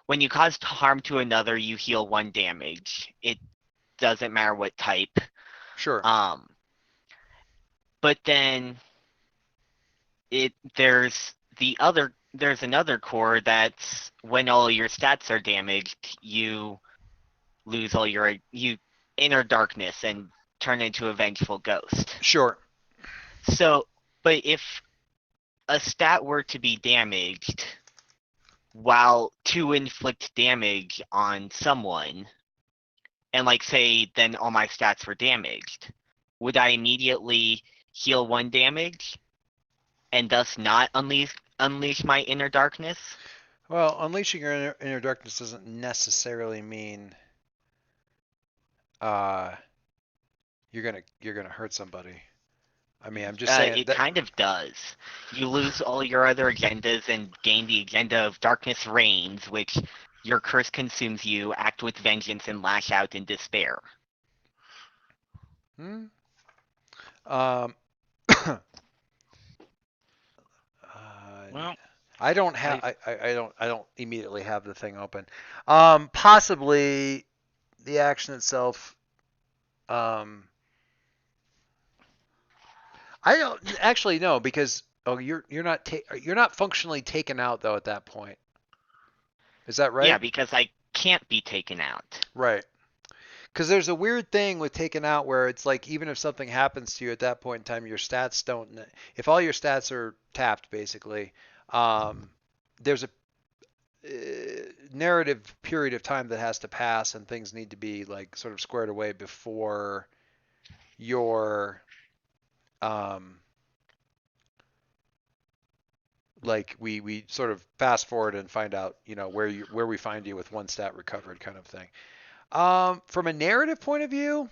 when you cause harm to another, you heal 1 damage. It doesn't matter what type. Sure. Um, but then there's another core that's when all your stats are damaged, you lose all you inner darkness and turn into a vengeful ghost. Sure. So, but if a stat were to be damaged while to inflict damage on someone, and like say then all my stats were damaged, would I immediately heal 1 damage and thus not unleash my inner darkness? Well, unleashing your inner darkness doesn't necessarily mean uh, you're gonna hurt somebody. I mean, I'm just saying It that. kind of does. You lose all your other agendas and gain the agenda of Darkness Reigns, which your curse consumes you, act with vengeance, and lash out in despair. Hmm? Um, Well, I don't have I I don't immediately have the thing open. Possibly the action itself. Um, I don't actually know because you're not functionally taken out though at that point. Is that Yeah, right? because I can't be taken out. Right. Because there's a weird thing with taken out where it's like even if something happens to you at that point in time, your stats don't. If all your stats are tapped, basically, um, there's a narrative period of time that has to pass, and things need to be like sort of squared away before your um, like we sort of fast forward and find out where we find you with one stat recovered kind of thing. From a narrative point of view,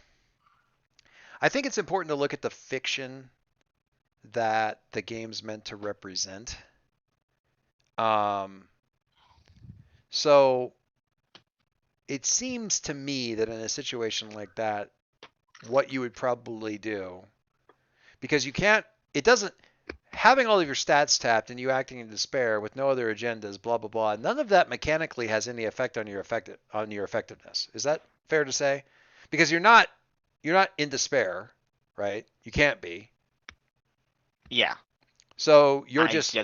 I think it's important to look at the fiction that the game's meant to represent. Um, so it seems to me that in a situation like that, what you would probably do, because you can't, it doesn't, having all of your stats tapped and you acting in despair with no other agendas, blah blah blah, none of that mechanically has any effect on your effectiveness. Is that fair to say? Because you're not in despair, right? You can't be. Yeah, So I just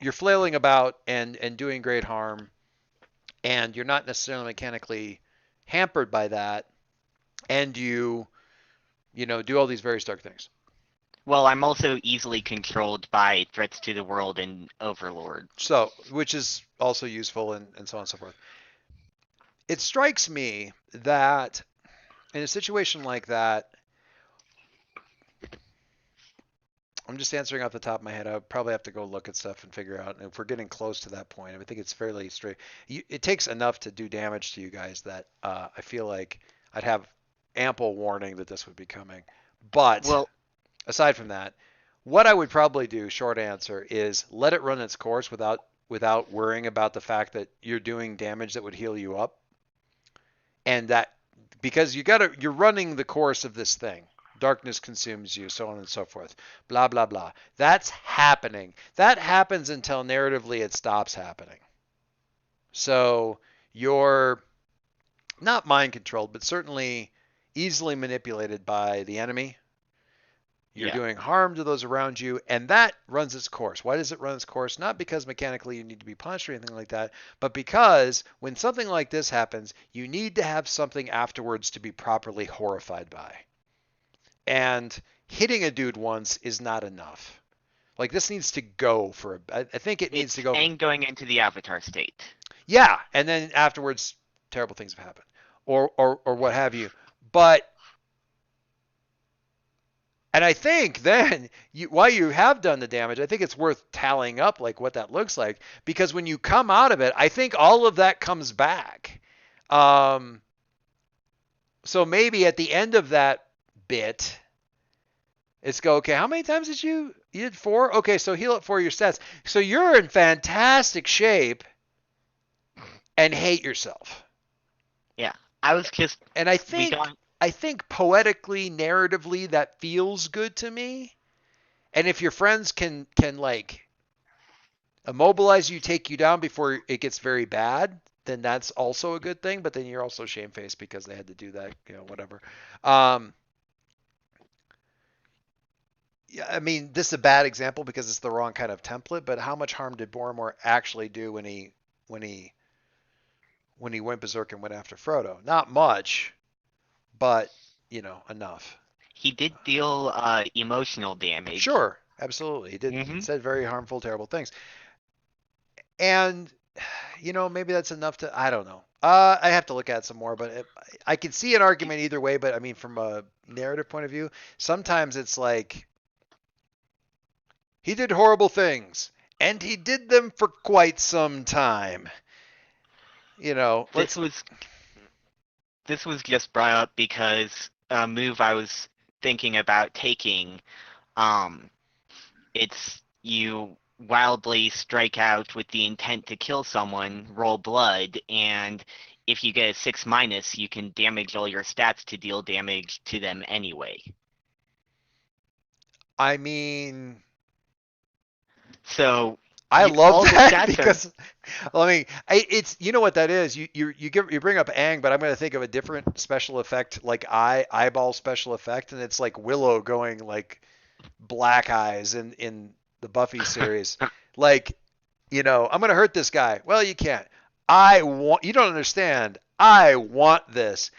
you're flailing about and doing great harm, and you're not necessarily mechanically hampered by that, and you do all these very stark things. well, I'm also easily controlled by threats to the world and Overlord. So, which is also useful and so on and so forth. It strikes me that in a situation like that, I'm just answering off the top of my head. I would probably have to go look at stuff and figure out. And if we're getting close to that point, I think it's fairly straight. It takes enough to do damage to you guys that I feel like I'd have ample warning that this would be coming. But Well, aside from that, what I would probably do, short answer, is let it run its course without worrying about the fact that you're doing damage that would heal you up, and that because you're running the course of this thing. Darkness consumes you, so on and so forth. Blah blah blah. That's happening. That happens until narratively it stops happening. So you're not mind controlled, but certainly easily manipulated by the enemy. You're yeah. doing harm to those around you, and that runs its course. Why does it run its course? Not because mechanically you need to be punished or anything like that, but because when something like this happens, you need to have something afterwards to be properly horrified by. And hitting a dude once is not enough. Like this needs to go for I think it needs to It's go for, and going into the Avatar state. yeah, and then afterwards terrible things have happened or what have you. But and I think then, while you have done the damage, I think it's worth tallying up like what that looks like because when you come out of it, I think all of that comes back. Um, so maybe at the end of that bit, it's go okay. How many times did you did 4? Okay, so heal it for your stats. So you're in fantastic shape and hate yourself. Yeah, I was just And I we think got I think poetically, narratively, that feels good to me. And if your friends can like immobilize you, take you down before it gets very bad, then that's also a good thing. But then you're also shamefaced because they had to do that, whatever. Um, yeah, I mean, this is a bad example because it's the wrong kind of template. But how much harm did Boromir actually do when he when he went berserk and went after Frodo? Not much, but enough. He did deal emotional damage. Sure, absolutely. He did. He Hmm. said very harmful, terrible things. And maybe that's enough to. I don't know. I have to look at it some more, but I can see an argument either way. But I mean, from a narrative point of view, sometimes it's like he did horrible things, and he did them for quite some time. This Let's. was this was just brought up because a move I was thinking about taking. Um, it's you wildly strike out with the intent to kill someone, roll blood, and if you get a 6-, you can damage all your stats to deal damage to them anyway. I mean, So I love all the that stats are because I mean, it's what that is. You bring up Aang, but I'm going to think of a different special effect, like eyeball special effect, and it's like Willow going like black eyes in the Buffy series. Like, I'm going to hurt this guy. Well, you can't. You don't understand. I want this.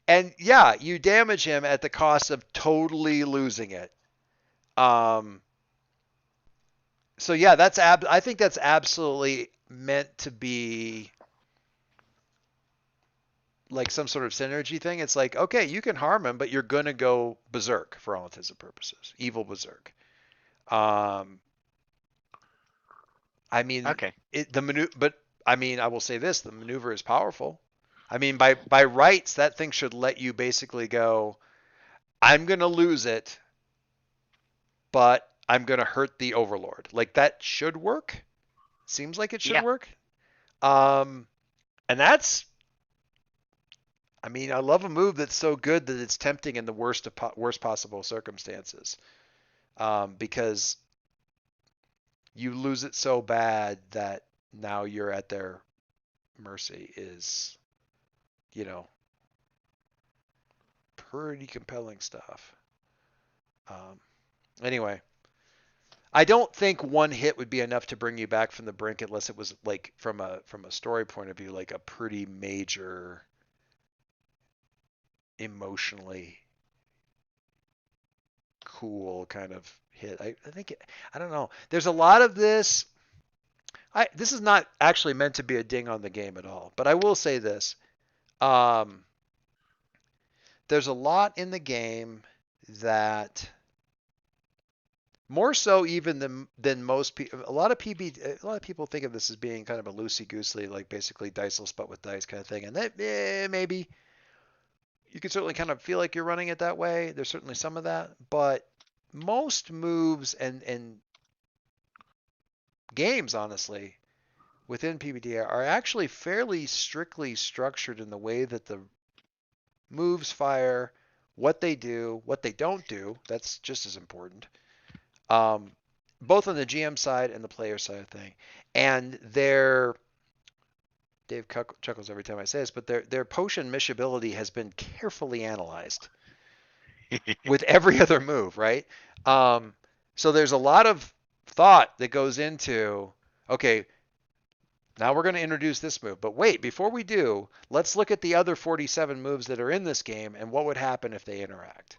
And yeah, you damage him at the cost of totally losing it. Um, so yeah, I think that's absolutely meant to be like some sort of synergy thing. It's like, okay, you can harm him, but you're gonna go berserk for all intents and purposes, evil berserk. Um, I mean, okay. but I mean, I will say this: the maneuver is powerful. I mean, by rights, that thing should let you basically go, I'm gonna lose it, but I'm gonna hurt the Overlord. Like that should work. Seems like it should Yeah. work. Um, and that's I mean, I love a move that's so good that it's tempting in the worst possible circumstances. Because you lose it so bad that now you're at their mercy is, you know, pretty compelling stuff. Um, anyway, I don't think one hit would be enough to bring you back from the brink unless it was like from a story point of view, like a pretty major emotionally cool kind of hit. I think I don't know. There's a lot of this. This is not actually meant to be a ding on the game at all, but I will say this. Um, there's a lot in the game that more so even than most people. A lot of people think of this as being kind of a loosey goosey, like basically diceless but with dice kind of thing, and that maybe you can certainly kind of feel like you're running it that way. There's certainly some of that, but most moves and games, honestly, within PBTA are actually fairly strictly structured in the way that the moves fire, what they do, what they don't do. That's just as important. Um, both on the GM side and the player side of thing. And Dave chuckles every time I say this, but their potion mishability has been carefully analyzed with every other move, right? Um, so there's a lot of thought that goes into, okay, now we're going to introduce this move. But wait, before we do, let's look at the other 47 moves that are in this game and what would happen if they interact.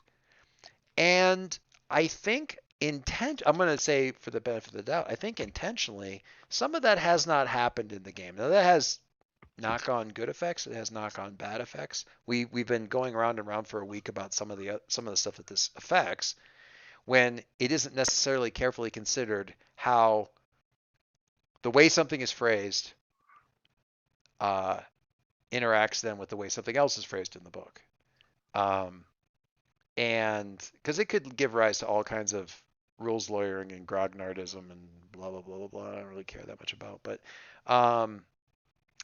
And I think I'm going to say for the benefit of the doubt, I think intentionally, some of that has not happened in the game. Now that has knock on good effects. It has knock on bad effects. We've been going around and around for a week about some of the stuff that this affects when it isn't necessarily carefully considered how the way something is phrased uh, interacts then with the way something else is phrased in the book. Um, and because it could give rise to all kinds of rules lawyering and grognardism and blah, blah, blah, blah, blah. I don't really care that much about. But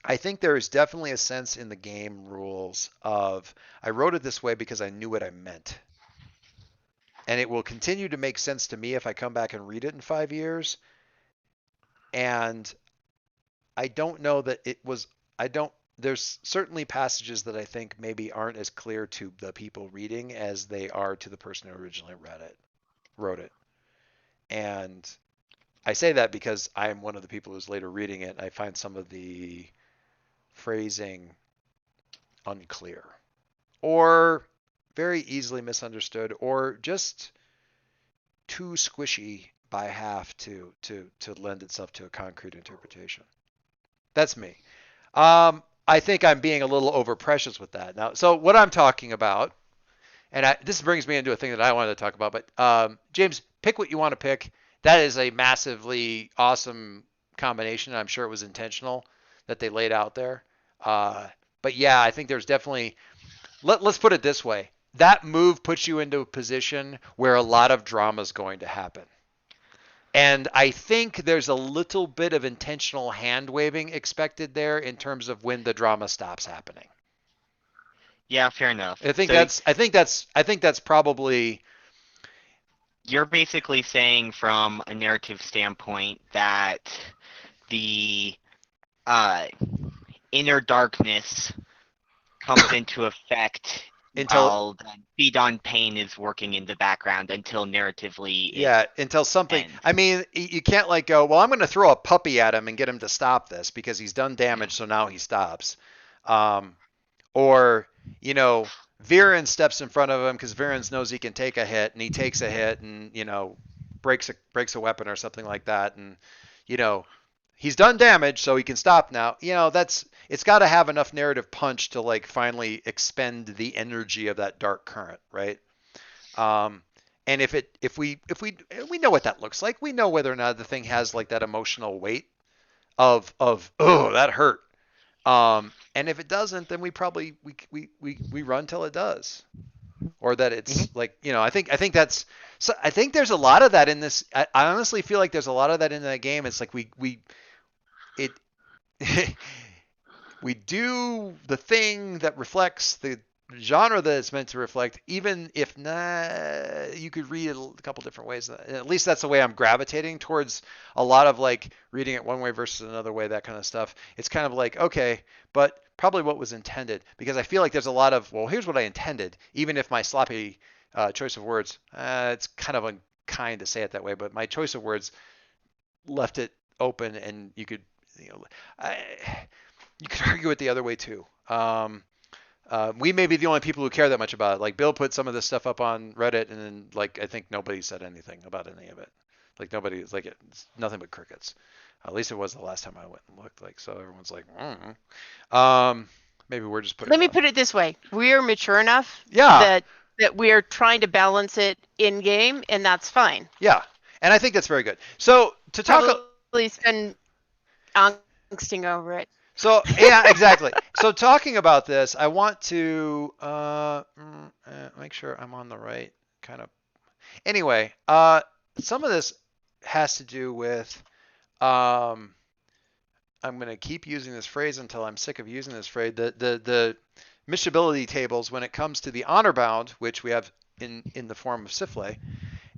I think there is definitely a sense in the game rules of I wrote it this way because I knew what I meant. And it will continue to make sense to me if I come back and read it in 5 years. And I don't know that it was I don't. There's certainly passages that I think maybe aren't as clear to the people reading as they are to the person who originally wrote it. And I say that because I'm one of the people who's later reading it. I find some of the phrasing unclear, or very easily misunderstood, or just too squishy by half to lend itself to a concrete interpretation. That's me. I think I'm being a little over precious with that. Now, so what I'm talking about, and this brings me into a thing that I wanted to talk about, but James, pick what you want to pick. That is a massively awesome combination. I'm sure it was intentional that they laid out there. But yeah, I think there's definitely, let's put it this way. That move puts you into a position where a lot of drama is going to happen. And I think there's a little bit of intentional hand waving expected there in terms of when the drama stops happening. Yeah, fair enough. I think So that's probably you're basically saying from a narrative standpoint that the uh, inner darkness comes into effect until while the feed on pain is working in the background until narratively until something. ends. I mean, you can't like go, well, I'm going to throw a puppy at him and get him to stop this because he's done damage, so now he stops. Um, or Viren steps in front of him because Viren knows he can take a hit, and he takes a hit, and breaks a weapon or something like that, and he's done damage, so he can stop now. It's got to have enough narrative punch to like finally expend the energy of that dark current, right? And if we know what that looks like, we know whether or not the thing has like that emotional weight of oh, that hurt. And if it doesn't, then we probably we run till it does, or that it's like I think that's so. I think there's a lot of that in this. I honestly feel like there's a lot of that in that game. It's like it we do the thing that reflects the genre that it's meant to reflect, even if not, you could read it a couple different ways. At least that's the way I'm gravitating towards a lot of like reading it one way versus another way, that kind of stuff. It's kind of like, okay, but probably what was intended, because I feel like there's a lot of, well, here's what I intended, even if my sloppy choice of words, it's kind of unkind to say it that way, but my choice of words left it open, and you could, you could argue it the other way too. We may be the only people who care that much about it. Like Bill put some of this stuff up on Reddit, and then like I think nobody said anything about any of it. Like nobody, like it's nothing but crickets. At least it was the last time I went and looked. Like so, everyone's like, maybe we're just putting. Let me put it this way: we are mature enough Yeah. that we are trying to balance it in game, and that's fine. Yeah, and I think that's very good. So to talk, Probably spend angsting over it. So yeah, exactly. So talking about this, I want to make sure I'm on the right kind of. Anyway, some of this has to do with. I'm going to keep using this phrase until I'm sick of using this phrase. The miscibility tables when it comes to the honor bound, which we have in the form of Siflae.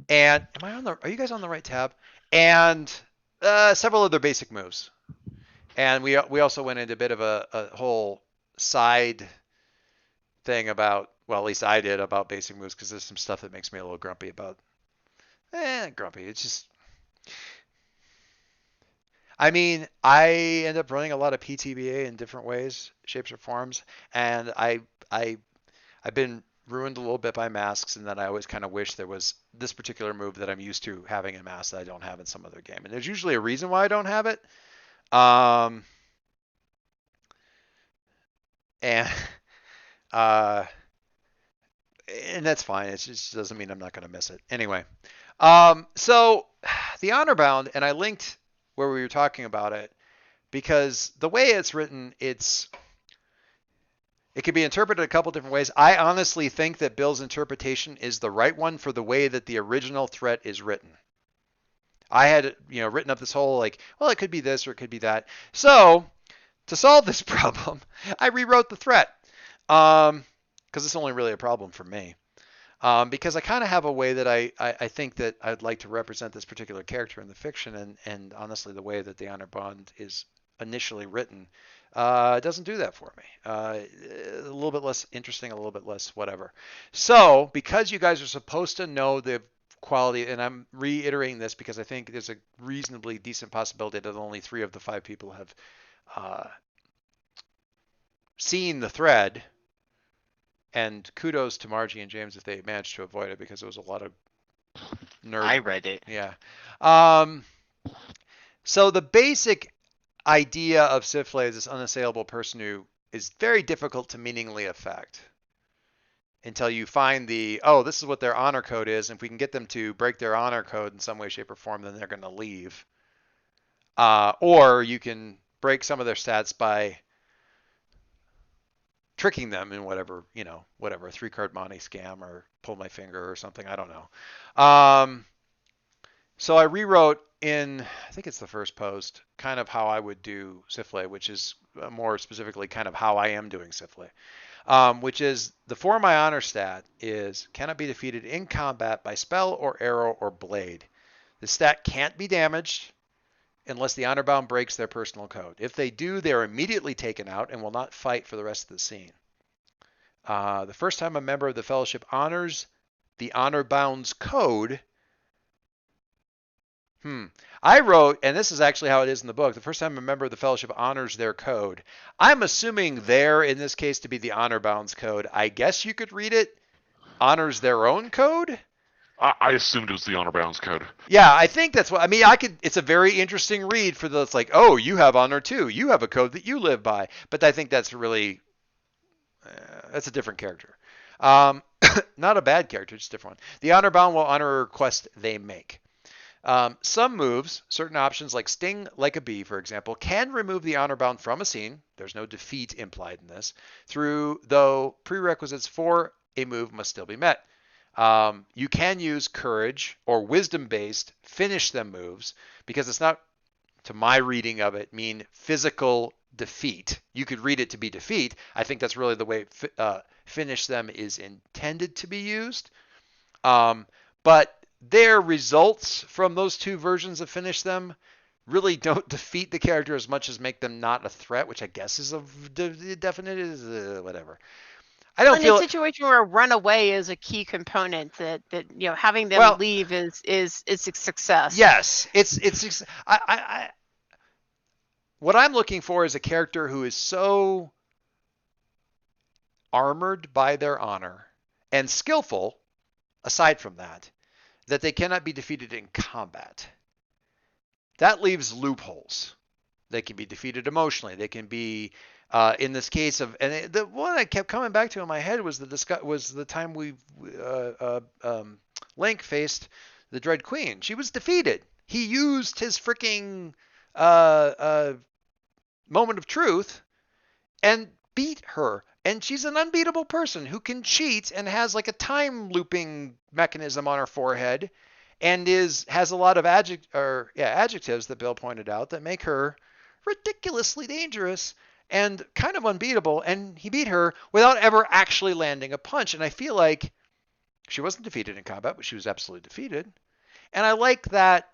And are you guys on the right tab? And several other basic moves. And we also went into a bit of a whole side thing about, well, at least I did, about basic moves, because there's some stuff that makes me a little grumpy about. Grumpy. It's just. I mean, I end up running a lot of PTBA in different ways, shapes or forms, and I've been ruined a little bit by masks, and then I always kind of wish there was this particular move that I'm used to having in mask that I don't have in some other game. And there's usually a reason why I don't have it. And that's fine. It just doesn't mean I'm not going to miss it. Anyway, so the honor bound, and I linked where we were talking about it because the way it's written, it could be interpreted a couple different ways. I honestly think that Bill's interpretation is the right one for the way that the original threat is written. I had, written up this whole like, well, it could be this or it could be that. So to solve this problem, I rewrote the threat because it's only really a problem for me. Because I kind of have a way that I think that I'd like to represent this particular character in the fiction, and honestly, the way that the honor bond is initially written It doesn't do that for me. A little bit less interesting, a little bit less whatever. So because you guys are supposed to know the quality, and I'm reiterating this because I think there's a reasonably decent possibility that only 3 of the 5 people have seen the thread. And kudos to Margie and James if they managed to avoid it, because it was a lot of nerd. I read it. Yeah. So the basic idea of Siflae is this unassailable person who is very difficult to meaningfully affect until you find this is what their honor code is. And if we can get them to break their honor code in some way, shape, or form, then they're going to leave. Or you can break some of their stats by tricking them in whatever, a 3-card money scam or pull my finger or something. I don't know. So I rewrote in, I think it's the first post, kind of how I would do Siflae, which is more specifically kind of how I am doing Siflae, which is the for my honor stat is cannot be defeated in combat by spell or arrow or blade. The stat can't be damaged unless the honor bound breaks their personal code. If they do, they are immediately taken out and will not fight for the rest of the scene. The first time a member of the Fellowship honors the honor bound's code, I wrote, and this is actually how it is in the book, the first time a member of the Fellowship honors their code. I'm assuming there, in this case, to be the honor bound's code. I guess you could read it honors their own code. I assumed it was the honor bounds code. Yeah, I think that's what I mean. It's a very interesting read for the. It's like, oh, you have honor too. You have a code that you live by. But I think that's really that's a different character. Not a bad character, just a different one. The honor bound will honor a request they make. Some moves, certain options like sting like a bee, for example, can remove the honor bound from a scene. There's no defeat implied in this. Though prerequisites for a move must still be met. You can use courage or wisdom-based finish them moves because it's not, to my reading of it, mean physical defeat. You could read it to be defeat. I think that's really the way finish them is intended to be used. But their results from those 2 versions of finish them really don't defeat the character as much as make them not a threat, which I guess is a definite whatever. I don't feel in a situation where run away is a key component that having them leave is a success. Yes, it's what I'm looking for is a character who is so armored by their honor and skillful, aside from that they cannot be defeated in combat. That leaves loopholes. They can be defeated emotionally. They can be in this case of, and the one I kept coming back to in my head was the time we Link faced the Dread Queen. She was defeated. He used his freaking moment of truth and beat her. And she's an unbeatable person who can cheat and has like a time looping mechanism on her forehead and has a lot of adjectives that Bill pointed out that make her ridiculously dangerous and kind of unbeatable. And he beat her without ever actually landing a punch. And I feel like she wasn't defeated in combat, but she was absolutely defeated. And I like that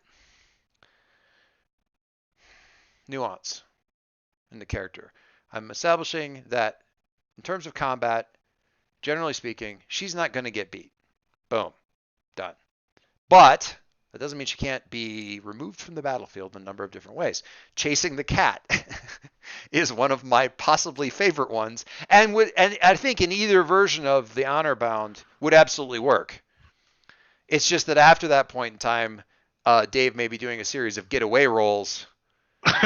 nuance in the character. I'm establishing that in terms of combat, generally speaking, she's not going to get beat. Boom. Done. But that doesn't mean she can't be removed from the battlefield in a number of different ways. Chasing the cat is one of my possibly favorite ones, and I think in either version of the honor bound would absolutely work. It's just that after that point in time, Dave may be doing a series of getaway rolls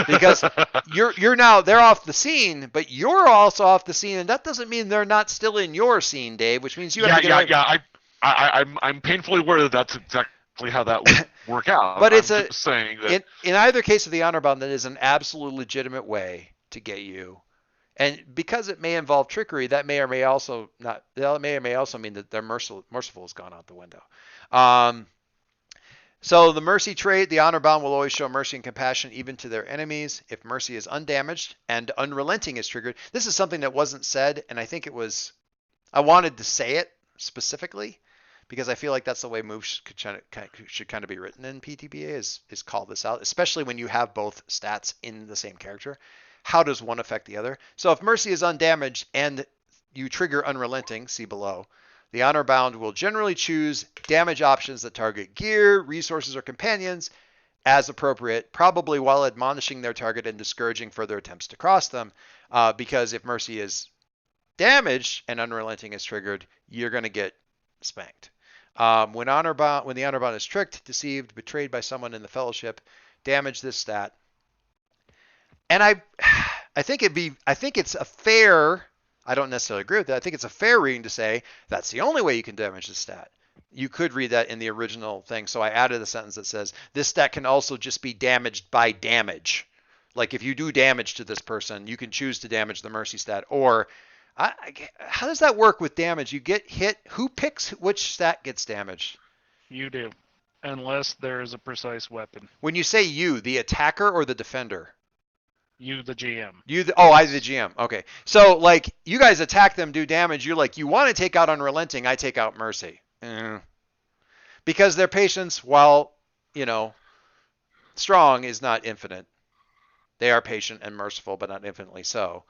because they're off the scene, but you're also off the scene, and that doesn't mean they're not still in your scene, Dave. Which means you have to get away. I'm painfully aware that that's exactly how that would work out. But it's just saying that in either case of the honor bound, that is an absolute legitimate way to get you, and because it may involve trickery, that may or may also not. That may or may also mean that their merciful has gone out the window. So the mercy trait, the honor bound will always show mercy and compassion even to their enemies. If mercy is undamaged and unrelenting is triggered, this is something that wasn't said, and I think I wanted to say it specifically because I feel like that's the way moves should kind of be written in PTBA is call this out, especially when you have both stats in the same character. how does one affect the other? So if Mercy is undamaged and you trigger Unrelenting, see below, the Honor Bound will generally choose damage options that target gear, resources, or companions as appropriate, probably while admonishing their target and discouraging further attempts to cross them. Because if Mercy is damaged and Unrelenting is triggered, you're going to get spanked. When the Honor Bound is tricked, deceived, betrayed by someone in the Fellowship, damage this stat. And I think it's a fair. I don't necessarily agree with that. I think it's a fair reading to say that's the only way you can damage this stat. You could read that in the original thing. So I added a sentence that says this stat can also just be damaged by damage. Like if you do damage to this person, you can choose to damage the Mercy stat. Or how does that work with damage? You get hit. Who picks which stat gets damaged? You do, unless there is a precise weapon. When you say you, the attacker or the defender? You, the GM. I, the GM. Okay. So, like, you guys attack them, do damage. You're like, you want to take out Unrelenting. I take out Mercy. Because their patience, while, strong, is not infinite. They are patient and merciful, but not infinitely so.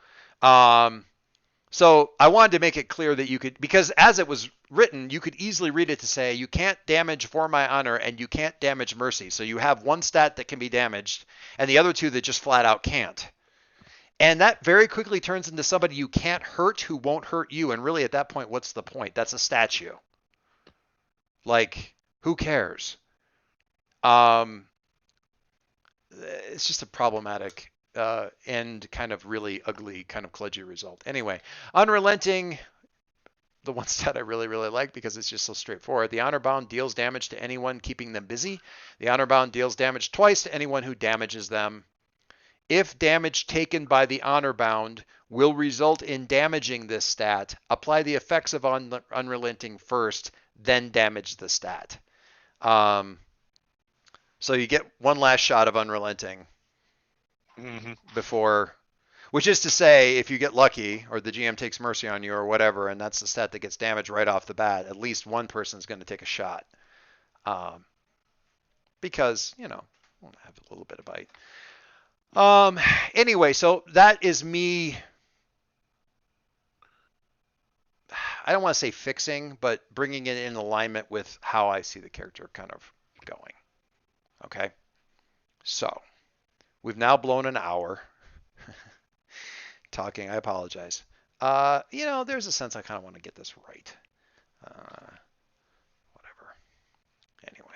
So I wanted to make it clear that you could, because as it was written, you could easily read it to say, you can't damage For My Honor and you can't damage Mercy. So you have one stat that can be damaged and the other two that just flat out can't. And that very quickly turns into somebody you can't hurt who won't hurt you. And really at that point, what's the point? That's a statue. Like, who cares? It's just a problematic and kind of really ugly, kind of kludgy result. Anyway, Unrelenting, the one stat I really, really like because it's just so straightforward. The Honor Bound deals damage to anyone keeping them busy. The Honor Bound deals damage twice to anyone who damages them. If damage taken by the Honor Bound will result in damaging this stat, apply the effects of Unrelenting first, then damage the stat. So you get one last shot of Unrelenting before, which is to say, if you get lucky or the GM takes mercy on you or whatever, and that's the stat that gets damaged right off the bat, at least one person's going to take a shot. Because, we'll have a little bit of bite. Anyway, so that is me. I don't want to say fixing, but bringing it in alignment with how I see the character kind of going. Okay, so we've now blown an hour talking. I apologize. There's a sense I kind of want to get this right. Whatever. Anyway,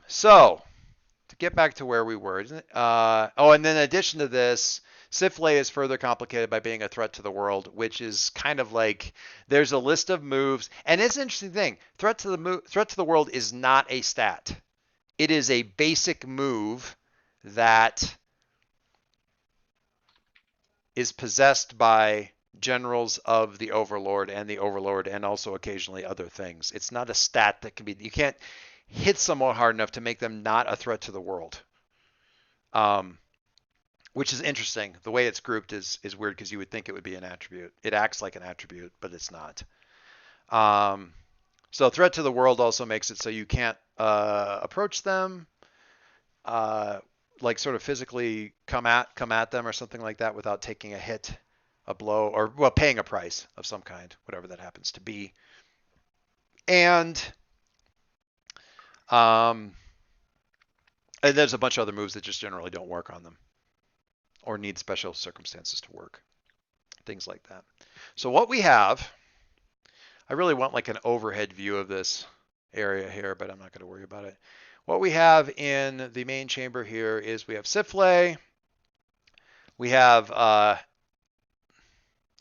so to get back to where we were, and then in addition to this, Siflae is further complicated by being a threat to the world, which is kind of like there's a list of moves, and it's an interesting thing. Threat to the world is not a stat. It is a basic move that is possessed by generals of the Overlord and also occasionally other things. It's not a stat that can be, you can't hit someone hard enough to make them not a threat to the world. Which is interesting. The way it's grouped is weird because you would think it would be an attribute. It acts like an attribute, but it's not. So threat to the world also makes it so you can't approach them, like sort of physically come at them or something like that without taking a hit, a blow, or paying a price of some kind, whatever that happens to be. And there's a bunch of other moves that just generally don't work on them or need special circumstances to work, things like that. So what we have, I really want like an overhead view of this area here, but I'm not going to worry about it. What we have in the main chamber here is we have Siflae, we have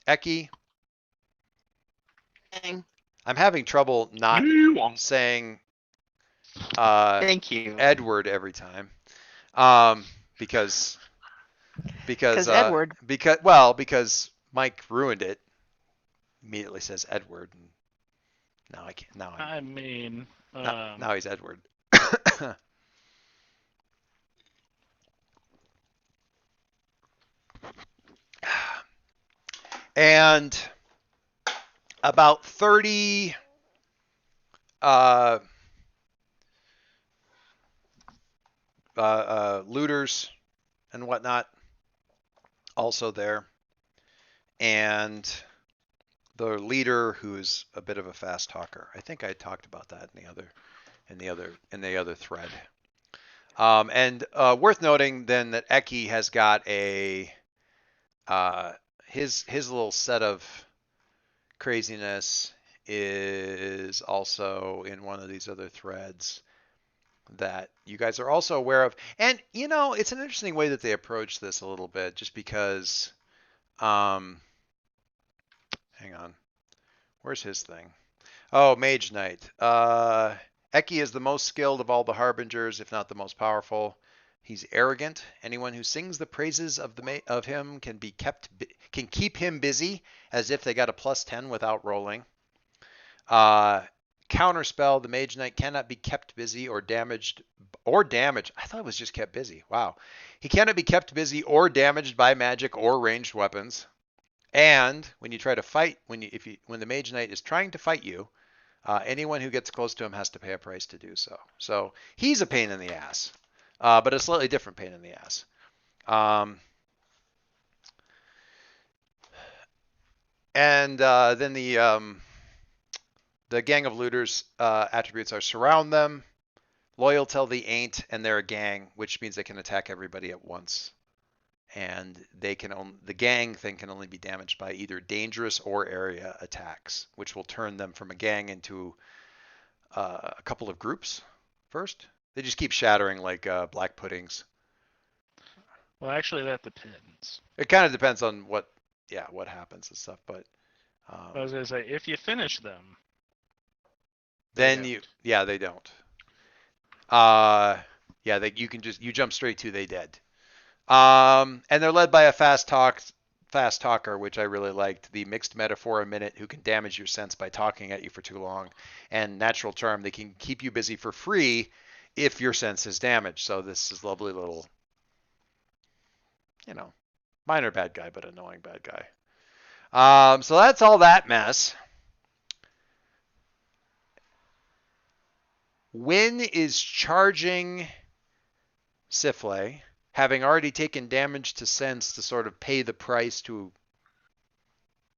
Eki. I'm having trouble not saying Thank you. Edward every time, because Edward. because Mike ruined it. Immediately says Edward, and now I can't. Now he's Edward. And about 30 looters and whatnot also there, and the leader, who's a bit of a fast talker. I think I talked about that in the other thread. And worth noting then that Eki has got a his little set of craziness is also in one of these other threads that you guys are also aware of. And it's an interesting way that they approach this a little bit, just because hang on. Where's his thing? Oh, Mage Knight. Eki is the most skilled of all the harbingers, if not the most powerful. He's arrogant. Anyone who sings the praises of him can keep him busy, as if they got a +10 without rolling. Counterspell: the Mage Knight cannot be kept busy or damaged. I thought it was just kept busy. Wow. He cannot be kept busy or damaged by magic or ranged weapons. And when you try to fight, when the Mage Knight is trying to fight you, anyone who gets close to him has to pay a price to do so. So he's a pain in the ass, but a slightly different pain in the ass. And then the gang of looters attributes are surround them, loyal till the ain't, and they're a gang, which means they can attack everybody at once. And the gang thing can only be damaged by either dangerous or area attacks, which will turn them from a gang into a couple of groups first. They just keep shattering like black puddings. Well, actually, that depends. It kind of depends on what happens and stuff. But I was gonna say, if you finish them, then they don't. You jump straight to they dead. And they're led by a fast talker, which I really liked. The mixed metaphor a minute, who can damage your sense by talking at you for too long, and natural charm, they can keep you busy for free if your sense is damaged. So this is lovely little, minor bad guy, but annoying bad guy. So that's all that mess. Wynn is charging Siflae, having already taken damage to sense, to sort of pay the price to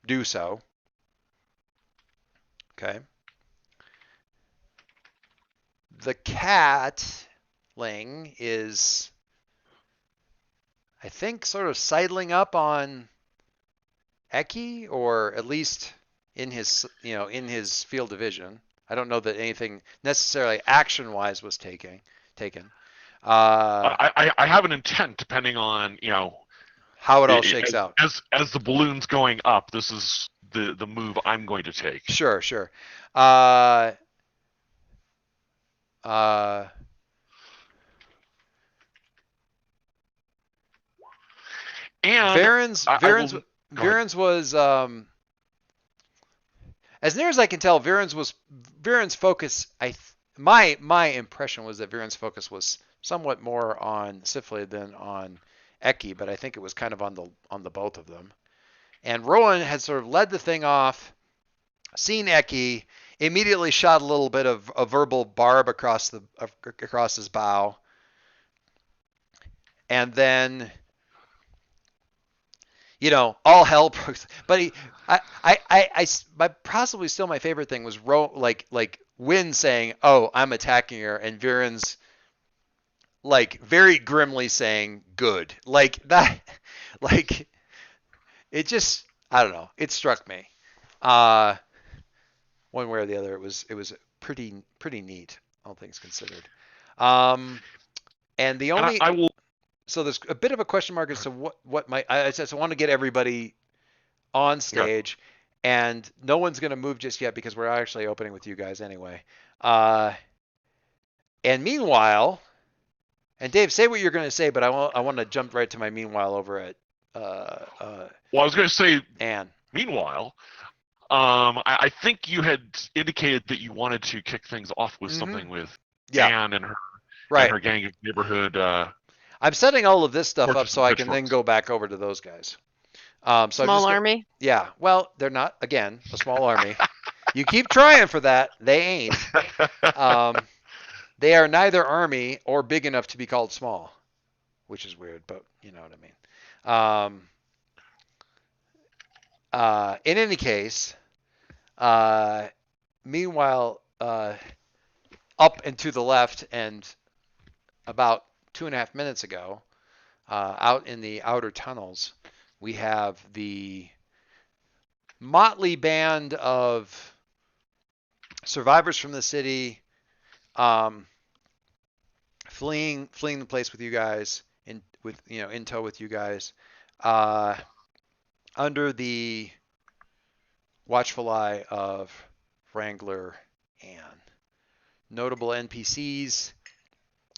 do so. Okay. The catling is, I think, sort of sidling up on Eki, or at least in his field of vision. I don't know that anything necessarily action-wise was taken. I have an intent, depending on how it all shakes out. As the balloon's going up, this is the move I'm going to take. Sure. And Viren's was, as near as I can tell, Viren's focus. My impression was that Viren's focus was somewhat more on Siflae than on Eki, but I think it was kind of on the both of them. And Rowan had sort of led the thing off, seen Eki, immediately shot a little bit of a verbal barb across his bow, and then all hell broke. But possibly still my favorite thing was Wynn saying, "Oh, I'm attacking her," and Viren's very grimly saying, "Good." Like that, it just, I don't know. It struck me, one way or the other. It was pretty neat, all things considered. And the only I will. So there's a bit of a question mark as to what might. I just want to get everybody on stage, and no one's going to move just yet because we're actually opening with you guys anyway. And meanwhile, and Dave, say what you're going to say, but I want to jump right to my meanwhile over at. Well, I was going to say. Anne. Meanwhile, I think you had indicated that you wanted to kick things off with something with Anne and her gang of neighborhood. I'm setting all of this stuff up so I can then go back over to those guys. Small army? Yeah. Well, they're not, again, a small army. You keep trying for that. They ain't. They are neither army or big enough to be called small, which is weird, but you know what I mean. In any case, meanwhile, up and to the left, and about 2.5 minutes ago, out in the outer tunnels, we have the motley band of survivors from the city, fleeing the place with you guys, in tow with you guys, under the watchful eye of Wrangler Anne. Notable NPCs.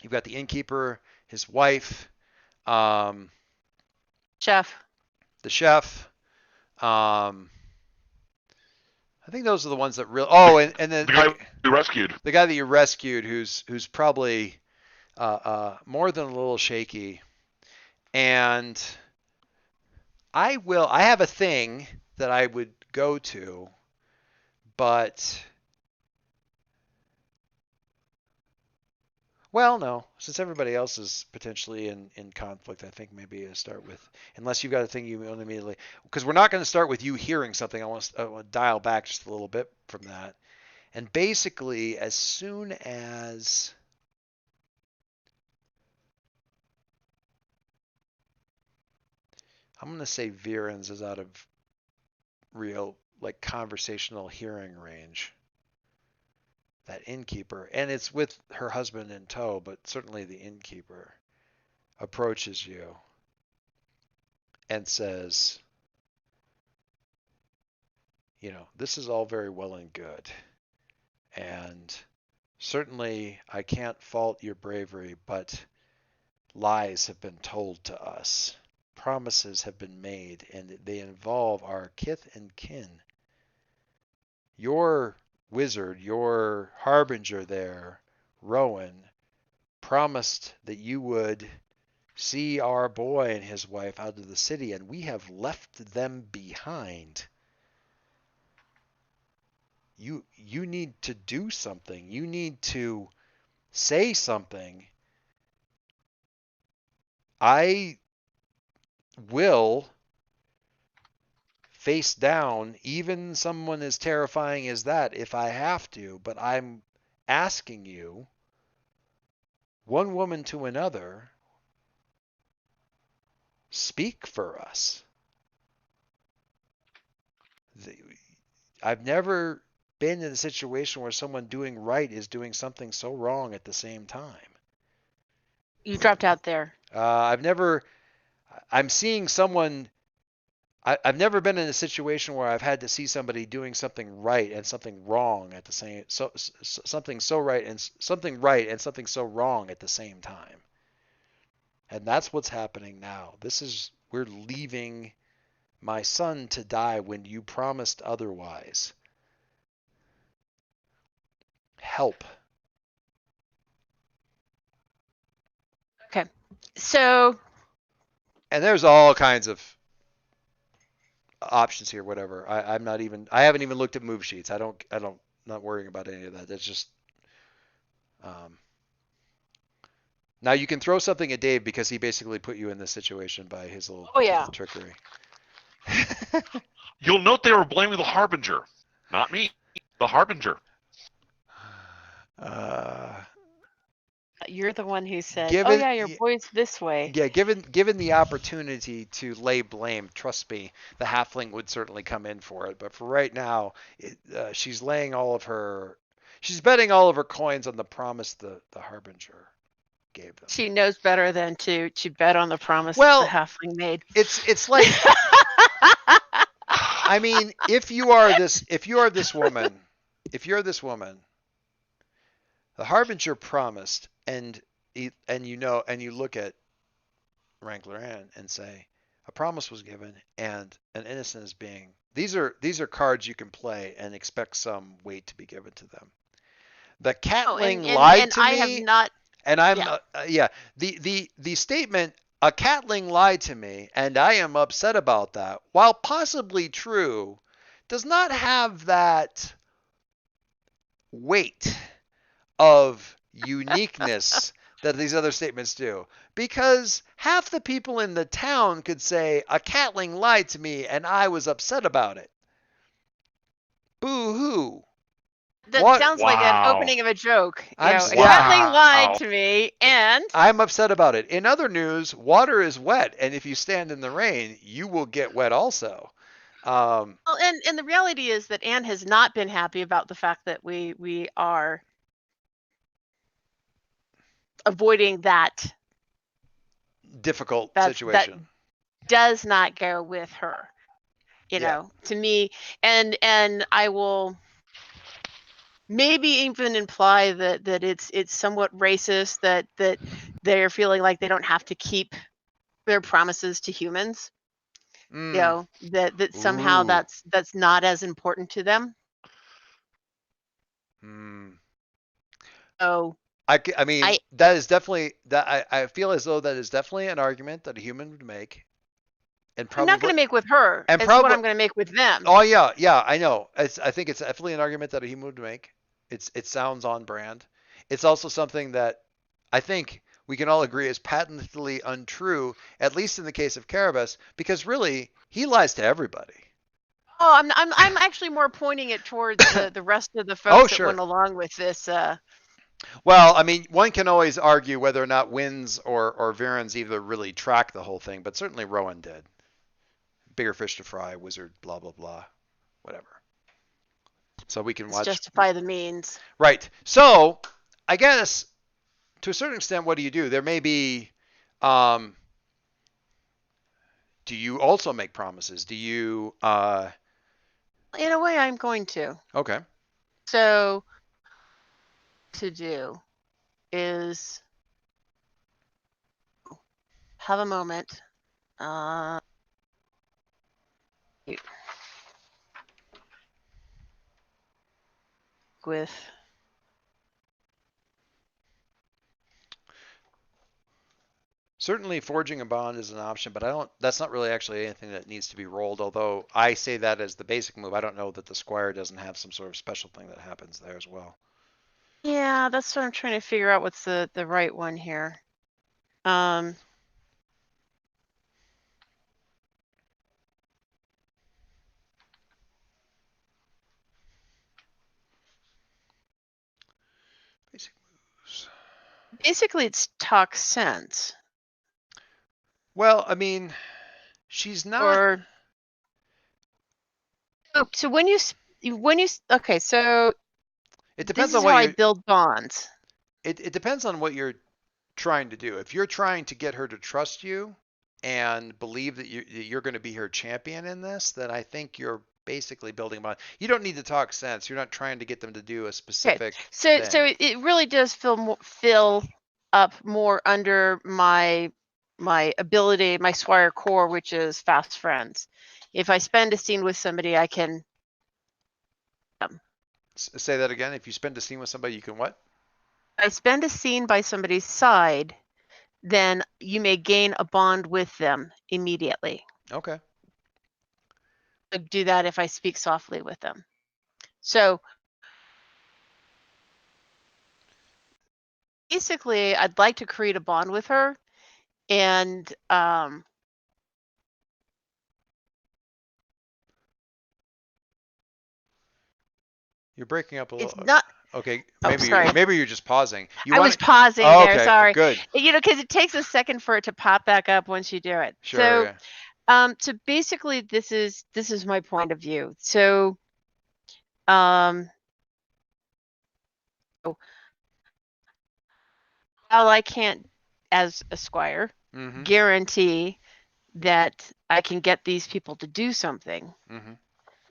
You've got the innkeeper, his wife, Chef. the chef. I think those are the ones that really. Oh, and then the guy you rescued. The guy that you rescued, who's probably more than a little shaky. And I have a thing that I would go to, but well, no. Since everybody else is potentially in conflict, I think maybe I start with, unless you've got a thing you own immediately, because we're not going to start with you hearing something. I want to dial back just a little bit from that. And basically, as soon as I'm going to say Viren's is out of real, like, conversational hearing range. That innkeeper, and it's with her husband in tow, but certainly the innkeeper approaches you and says, this is all very well and good, and certainly I can't fault your bravery, but lies have been told to us. Promises have been made, and they involve our kith and kin. Your wizard, your harbinger there, Rowan, promised that you would see our boy and his wife out of the city, and we have left them behind. You need to do something. You need to say something. I will face down even someone as terrifying as that if I have to, but I'm asking you, one woman to another, speak for us. I've never been in a situation where someone doing right is doing something so wrong at the same time. You dropped out there. I'm seeing someone. I've never been in a situation where I've had to see somebody doing something right and something wrong at the same. Something so right and something so wrong at the same time. And that's what's happening now. We're leaving my son to die when you promised otherwise. Help. Okay. So. And there's all kinds of options here, whatever. I haven't even looked at move sheets. Not worrying about any of that. That's just, now you can throw something at Dave because he basically put you in this situation by his little trickery. You'll note they were blaming the Harbinger, not me. The Harbinger. You're the one who said, your boy's this way. Yeah, given the opportunity to lay blame, trust me, the halfling would certainly come in for it. But for right now, she's betting all of her coins on the promise the Harbinger gave them. She knows better than to bet on the promise the halfling made. It's like, I mean, if you are this woman, the Harbinger promised, and you look at Wrangler Ann and say, a promise was given, and an innocent is being. These are cards you can play and expect some weight to be given to them. The catling lied to me. I have not. And I'm the statement, a catling lied to me, and I am upset about that, while possibly true, does not have that weight of uniqueness that these other statements do. Because half the people in the town could say, a catling lied to me and I was upset about it. Boo-hoo. That sounds like an opening of a joke. A catling lied to me, and I'm upset about it. In other news, water is wet, and if you stand in the rain, you will get wet also. Well, and the reality is that Anne has not been happy about the fact that we are avoiding that difficult situation. That does not go with her, to me, and I will maybe even imply that it's somewhat racist that they're feeling like they don't have to keep their promises to humans. That somehow that's not as important to them. So I mean, that is definitely that. I feel as though that is definitely an argument that a human would make, and probably I'm not going to make with her. And it's what I'm going to make with them. Oh yeah, I know. I think it's definitely an argument that a human would make. It sounds on brand. It's also something that I think we can all agree is patently untrue, at least in the case of Carabas, because really he lies to everybody. Oh, I'm actually more pointing it towards the rest of the folks that went along with this. Well, I mean, one can always argue whether or not Wins or Viren's either really track the whole thing, but certainly Rowan did. Bigger fish to fry, wizard, blah blah blah, whatever. So we can watch. Justify the means. Right. So I guess to a certain extent, what do? There may be. Do you also make promises? Do you? In a way, I'm going to. Okay. So to do is have a moment. With certainly forging a bond is an option, but that's not really actually anything that needs to be rolled, although I say that as the basic move. I don't know that the squire doesn't have some sort of special thing that happens there as well. Yeah, that's what I'm trying to figure out what's the right one here. Basic moves. Basically, it's talk sense. Well, I mean, she's not. So when you okay, so it depends on what I build bonds. It depends on what you're trying to do. If you're trying to get her to trust you and believe that you're going to be her champion in this, then I think you're basically building bond. You don't need to talk sense. You're not trying to get them to do a specific. Okay. So it really does fill up more under my ability, my Swire core, which is fast friends. If I spend a scene with somebody, I can. Say that again. If you spend a scene with somebody, you can what? I spend a scene by somebody's side, then you may gain a bond with them immediately. Okay. I do that if I speak softly with them. So basically, I'd like to create a bond with her, and you're breaking up a little. It's not. Okay, maybe you're just pausing. I was pausing there. Okay, sorry. Good. Because it takes a second for it to pop back up once you do it. Sure. So basically, this is my point of view. So, while I can't, as a squire, guarantee that I can get these people to do something.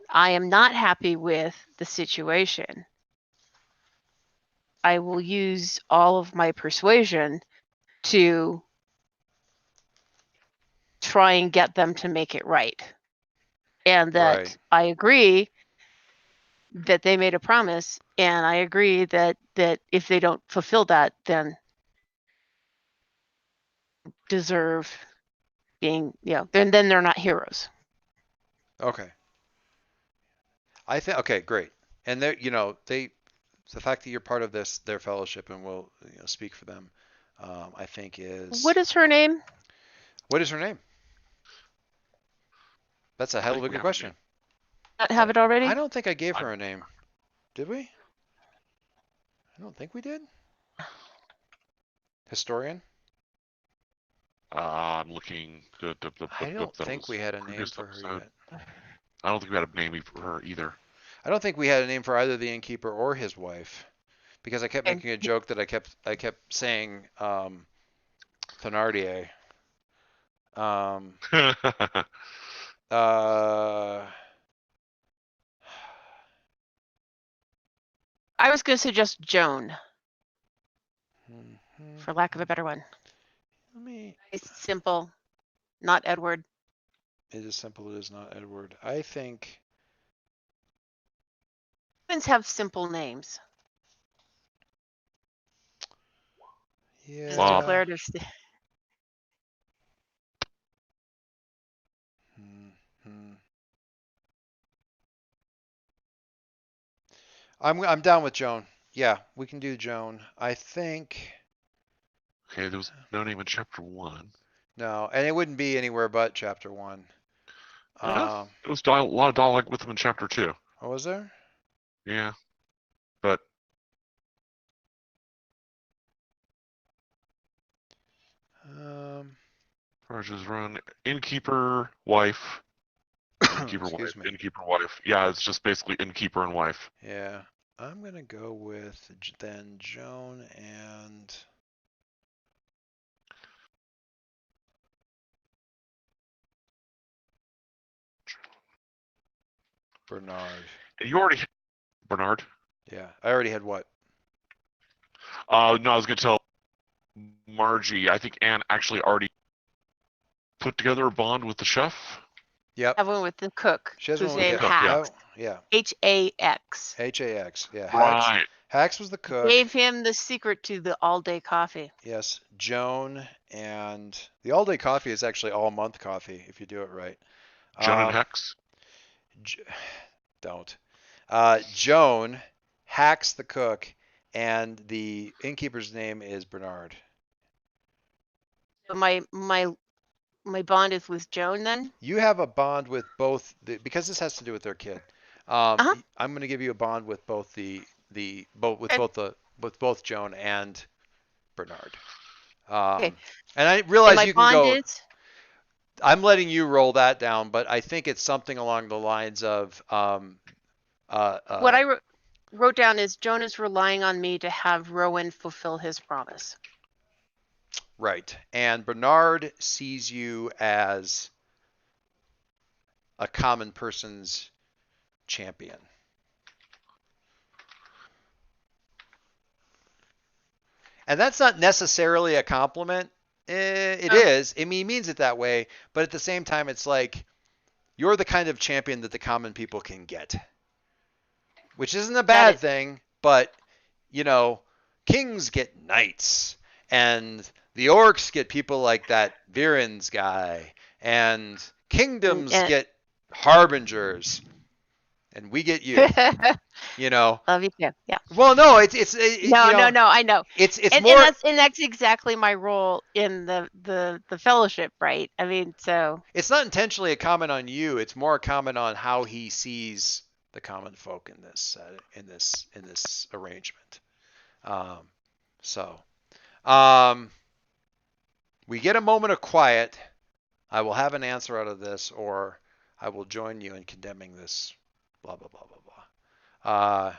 I am not happy with the situation. I will use all of my persuasion to try and get them to make it right. And that I agree that they made a promise, and I agree that if they don't fulfill that, then deserve being, then they're not heroes. Okay. I think okay, great. And they the fact that you're part of their fellowship, and we'll speak for them. I think is. What is her name? What is her name? That's a hell of a good question. Not have it already? I don't think I gave her a name. Did we? I don't think we did. Historian? I'm looking. I don't think we had a name for her yet. I don't think we had a name for her either. I don't think we had a name for either the innkeeper or his wife, because I kept making a joke that I kept saying Thenardier. I was going to suggest Joan, for lack of a better one. It's simple, not Edward. It is simple. It is not Edward. I think. Humans have simple names. Yeah. Well, declarative. I'm down with Joan. Yeah, we can do Joan. I think. Okay, there was no name in chapter 1. No, and it wouldn't be anywhere but chapter 1. It was a lot of dialogue with them in chapter 2. Oh, was there? Yeah, but. Raja's run innkeeper wife. Innkeeper wife. Innkeeper wife. Yeah, it's just basically innkeeper and wife. Yeah, I'm gonna go with then Joan and. Bernard. You already had Bernard? Yeah, I already had what? No, I was going to tell Margie. I think Anne actually already put together a bond with the chef. Yep. I have one with the cook. She has who's one with named the Hax. Yeah. H-A-X. H-A-X. Yeah. Right. Hax was the cook. Gave him the secret to the all-day coffee. Yes, Joan, and the all-day coffee is actually all-month coffee if you do it right. Joan and Hex? Don't. Joan, Hax the cook, and the innkeeper's name is Bernard. But my bond is with Joan then? You have a bond with both, because this has to do with their kid. I'm going to give you a bond with both both Joan and Bernard. Okay. And I realize you can go. Is? I'm letting you roll that down, but I think it's something along the lines of. What I wrote down is Joan is relying on me to have Rowan fulfill his promise. Right. And Bernard sees you as a common person's champion. And that's not necessarily a compliment. It is. I mean, he means it that way. But at the same time, it's like you're the kind of champion that the common people can get. Which isn't a bad thing. But, kings get knights. And the orcs get people like that Viren's guy. And kingdoms get harbingers. And we get you. Love you too. Yeah. Well, no, it's no, I know. It's more, and that's exactly my role in the fellowship, right? I mean, so it's not intentionally a comment on you. It's more a comment on how he sees the common folk in this arrangement. We get a moment of quiet. I will have an answer out of this, or I will join you in condemning this. Blah blah blah blah blah.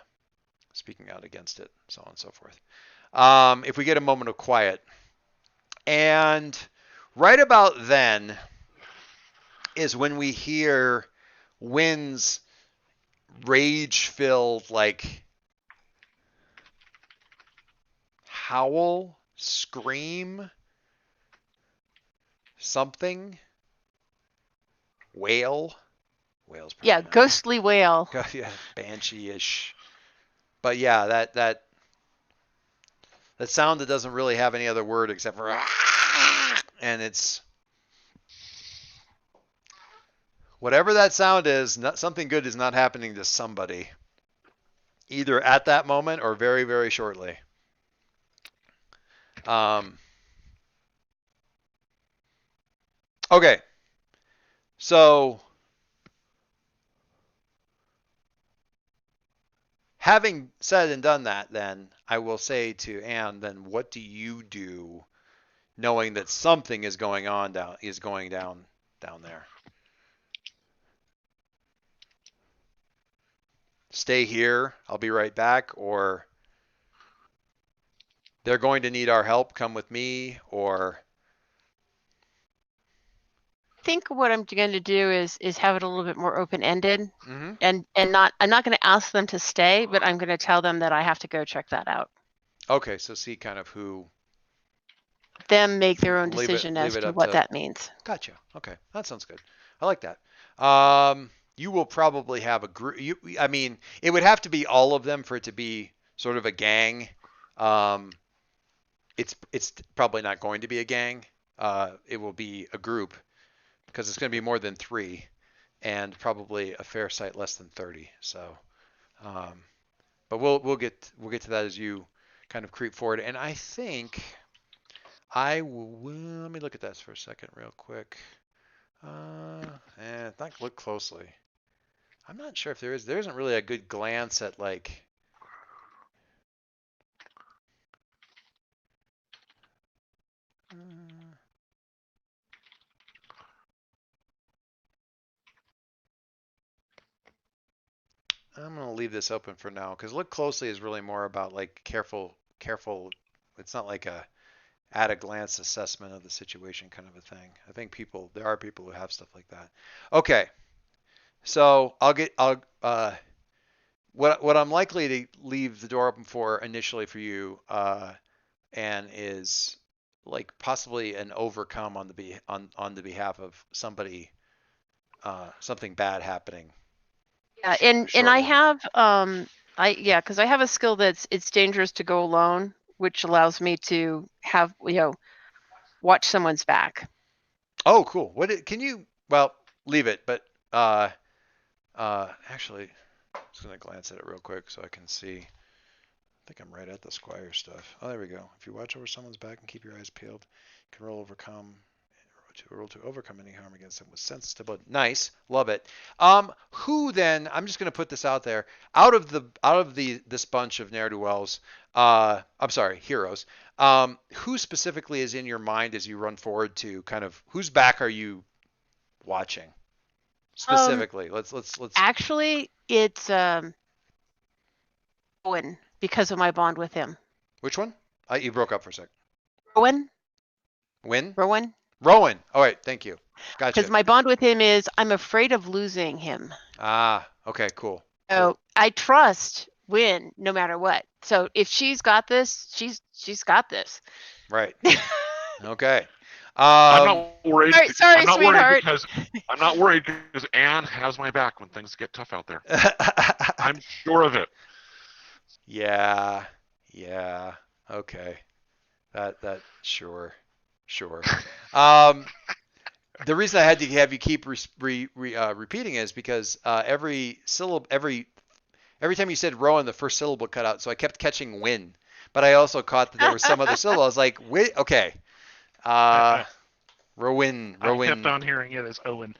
Speaking out against it, so on and so forth. If we get a moment of quiet, and right about then is when we hear Wynn's rage-filled howl, scream, something, wail. Wail's yeah, ghostly wail. Yeah, banshee-ish. But yeah, that sound that doesn't really have any other word except for and it's whatever that sound is, something good is not happening to somebody, either at that moment or very, very shortly. Okay. So, having said and done that, then I will say to Anne, then what do you do, knowing that something is going down there? Stay here. I'll be right back, or they're going to need our help. Come with me, or. I think what I'm going to do is have it a little bit more open-ended, Mm-hmm. and I'm not going to ask them to stay, but I'm going to tell them that I have to go check that out. Okay, so see kind of who. Them make their own Leave decision as it to up what to. that means. Gotcha. Okay, that sounds good. I like that. You will probably have a group. I mean, it would have to be all of them for it to be sort of a gang. It's probably not going to be a gang. It will be a group because it's going to be more than 3, and probably a fair sight less than 30. So, but we'll get to that as you kind of creep forward. And I think I will. Let me look at that for a second, real quick. Not look closely. I'm not sure if there is. There isn't really a good glance at like. I'm gonna leave this open for now because look closely is really more about like careful. It's not like a at a glance assessment of the situation kind of a thing. I think there are people who have stuff like that. Okay, so what I'm likely to leave the door open for initially for you, and is like possibly an overcome on the behalf of somebody, something bad happening. Yeah, and I have because I have a skill that's it's dangerous to go alone, which allows me to have watch someone's back. Oh, cool. Can you? Well, leave it, but actually, I'm just gonna glance at it real quick so I can see. I think I'm right at the Squire stuff. Oh, there we go. If you watch over someone's back and keep your eyes peeled, you can roll to overcome any harm against them with sensitive. Nice, love it. Who then? I'm just gonna put this out there. Out of this bunch of ne'er do wells, I'm sorry, heroes. Who specifically is in your mind as you run forward to kind of whose back are you watching specifically? Let's. Actually, it's Owen because of my bond with him. Which one? You broke up for a sec. Rowan. Rowan. All right, thank you. Gotcha. Because my bond with him is I'm afraid of losing him. Ah, okay, cool. So I trust Win no matter what. So if she's got this, she's got this. Right. Okay. I'm not worried. Sorry, I'm not sweetheart. I'm not worried because Anne has my back when things get tough out there. I'm sure of it. Yeah. Okay. That sure. The reason I had to have you keep repeating it is because every time you said Rowan, the first syllable cut out, so I kept catching win. But I also caught that there was some other syllable. I was like, wait, okay. Rowan. I kept on hearing it as Owen.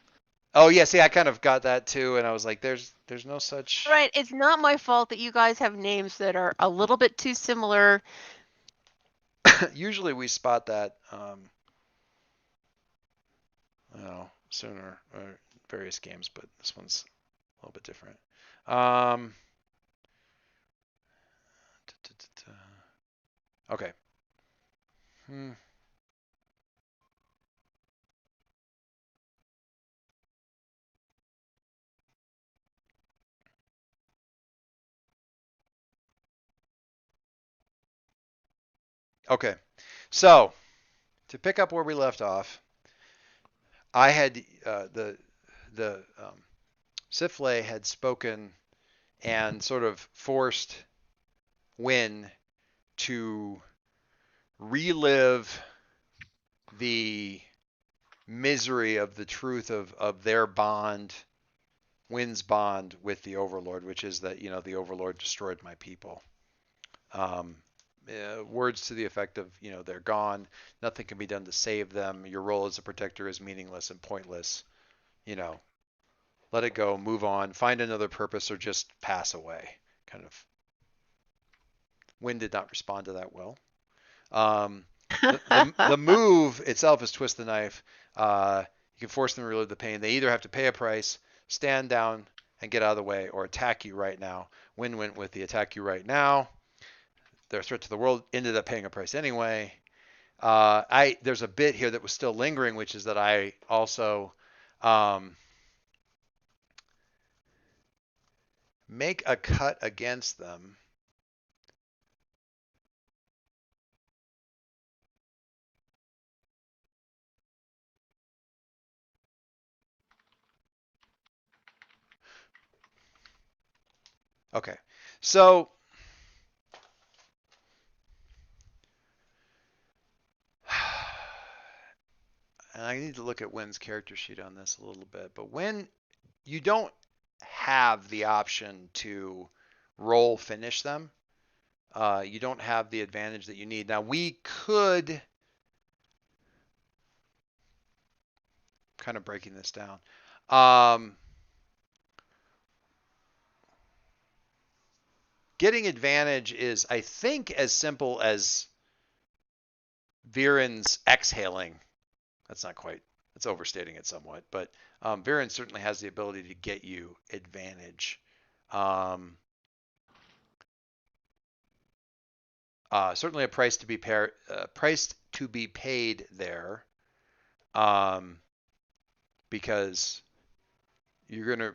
Oh yeah, see, I kind of got that too, and I was like, there's no such. Right, it's not my fault that you guys have names that are a little bit too similar. Usually we spot that, sooner or various games, but this one's a little bit different. Okay. Okay. So, to pick up where we left off, I had the Siflae had spoken and sort of forced Win to relive the misery of the truth of their bond, Win's bond with the Overlord, which is that the Overlord destroyed my people. words to the effect of, they're gone. Nothing can be done to save them. Your role as a protector is meaningless and pointless. Let it go, move on, find another purpose, or just pass away. Kind of. Wynn did not respond to that well. The move itself is twist the knife. You can force them to relieve the pain. They either have to pay a price, stand down, and get out of the way, or attack you right now. Wynn went with the attack you right now. Their threat to the world ended up paying a price anyway. There's a bit here that was still lingering, which is that I also make a cut against them. Okay, so and I need to look at Wynn's character sheet on this a little bit, but when you don't have the option to roll finish them, you don't have the advantage that you need. Now we could, kind of breaking this down, getting advantage is, I think, as simple as Viren's exhaling. That's not quite, it's overstating it somewhat, but Viren certainly has the ability to get you advantage. Certainly a price to be paid there, because you're going to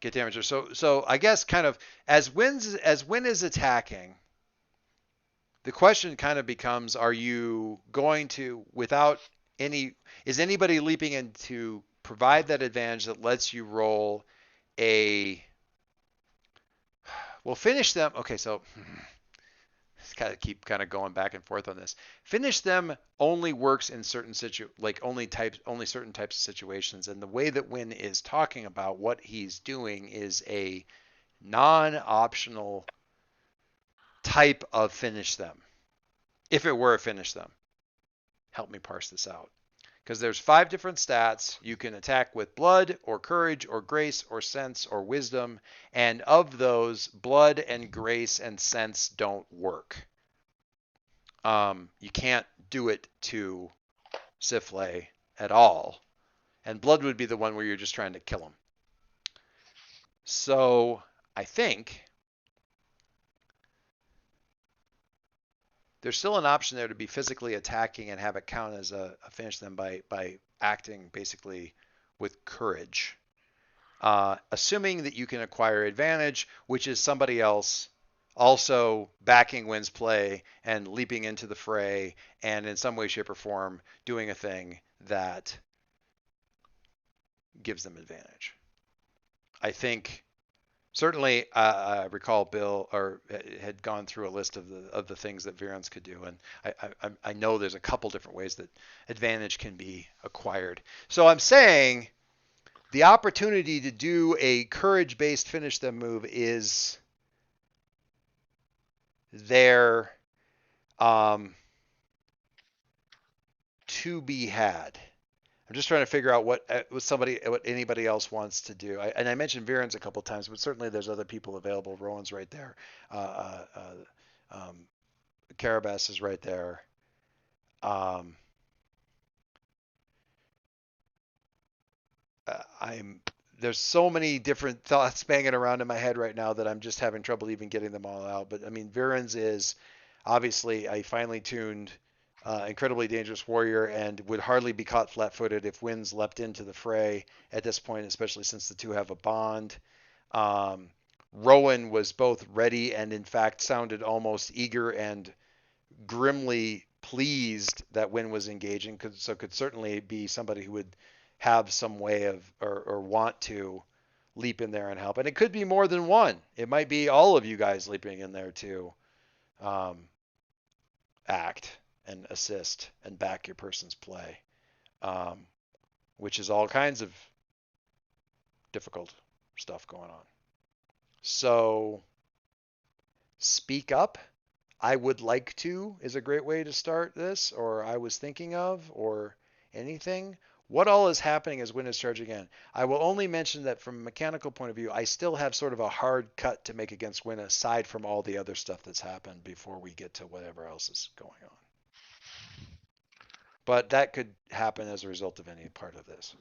get damage. So I guess kind of as Wynn is attacking, the question kind of becomes: are you going to, is anybody leaping in to provide that advantage that lets you roll well, finish them. Okay, so keep kind of going back and forth on this. Finish them only works in certain only certain types of situations. And the way that Wynn is talking about what he's doing is a non-optional type of finish them. If it were a finish them. Help me parse this out. Because there's 5 different stats. You can attack with blood or courage or grace or sense or wisdom. And of those, blood and grace and sense don't work. You can't do it to Siflae at all. And blood would be the one where you're just trying to kill him. So I think there's still an option there to be physically attacking and have it count as a finish them by acting basically with courage. Assuming that you can acquire advantage, which is somebody else also backing Wynn's play and leaping into the fray and in some way, shape, or form doing a thing that gives them advantage. I think certainly, I recall Bill had gone through a list of the things that Virens could do, and I know there's a couple different ways that advantage can be acquired. So I'm saying the opportunity to do a courage-based finish them move is there to be had. I'm just trying to figure out what anybody else wants to do. And I mentioned Viren's a couple of times, but certainly there's other people available. Rowan's right there. Carabas is right there. There's so many different thoughts banging around in my head right now that I'm just having trouble even getting them all out. But I mean, Viren's is obviously a finely tuned, incredibly dangerous warrior and would hardly be caught flat-footed if Wynn's leapt into the fray at this point, especially since the two have a bond. Rowan was both ready and in fact sounded almost eager and grimly pleased that Wynn was engaging, so could certainly be somebody who would have some way of or want to leap in there and help. And it could be more than one. It might be all of you guys leaping in there to act and assist and back your person's play, which is all kinds of difficult stuff going on. So speak up. I would like to is a great way to start this, or I was thinking of, or anything. What all is happening as Win is charging in? I will only mention that from a mechanical point of view, I still have sort of a hard cut to make against Win aside from all the other stuff that's happened before we get to whatever else is going on. But that could happen as a result of any part of this.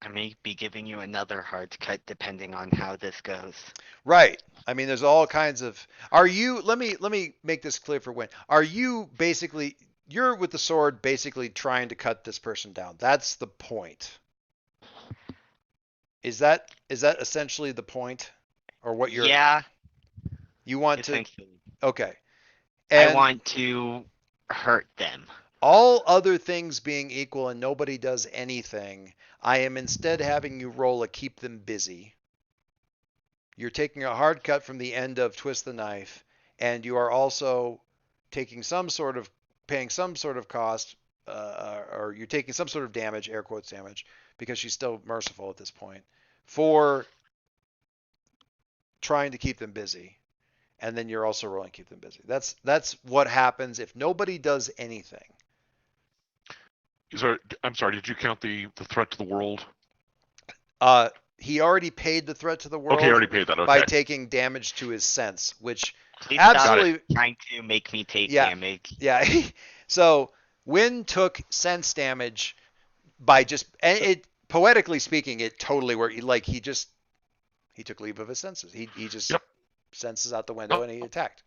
I may be giving you another hard cut depending on how this goes. Right. I mean, there's all kinds of. Are you? Let me make this clear for Win. Are you basically? You're with the sword, basically trying to cut this person down. That's the point. Is that essentially the point, or what you're? Yeah. You want essentially. to? Okay. And I want to hurt them. All other things being equal, and nobody does anything, I am instead having you roll a keep them busy. You're taking a hard cut from the end of Twist the Knife, and you are also taking paying some sort of cost, or you're taking some sort of damage, air quotes damage, because she's still merciful at this point, for trying to keep them busy. And then you're also rolling keep them busy. That's what happens if nobody does anything. I'm sorry, did you count the threat to the world? He already paid the threat to the world. Okay, he already paid that. Okay. By taking damage to his sense, which Please absolutely stop trying to make me take damage. Yeah. So Win took sense damage by poetically speaking, it totally worked. Like he took leave of his senses. He just senses out the window and he attacked.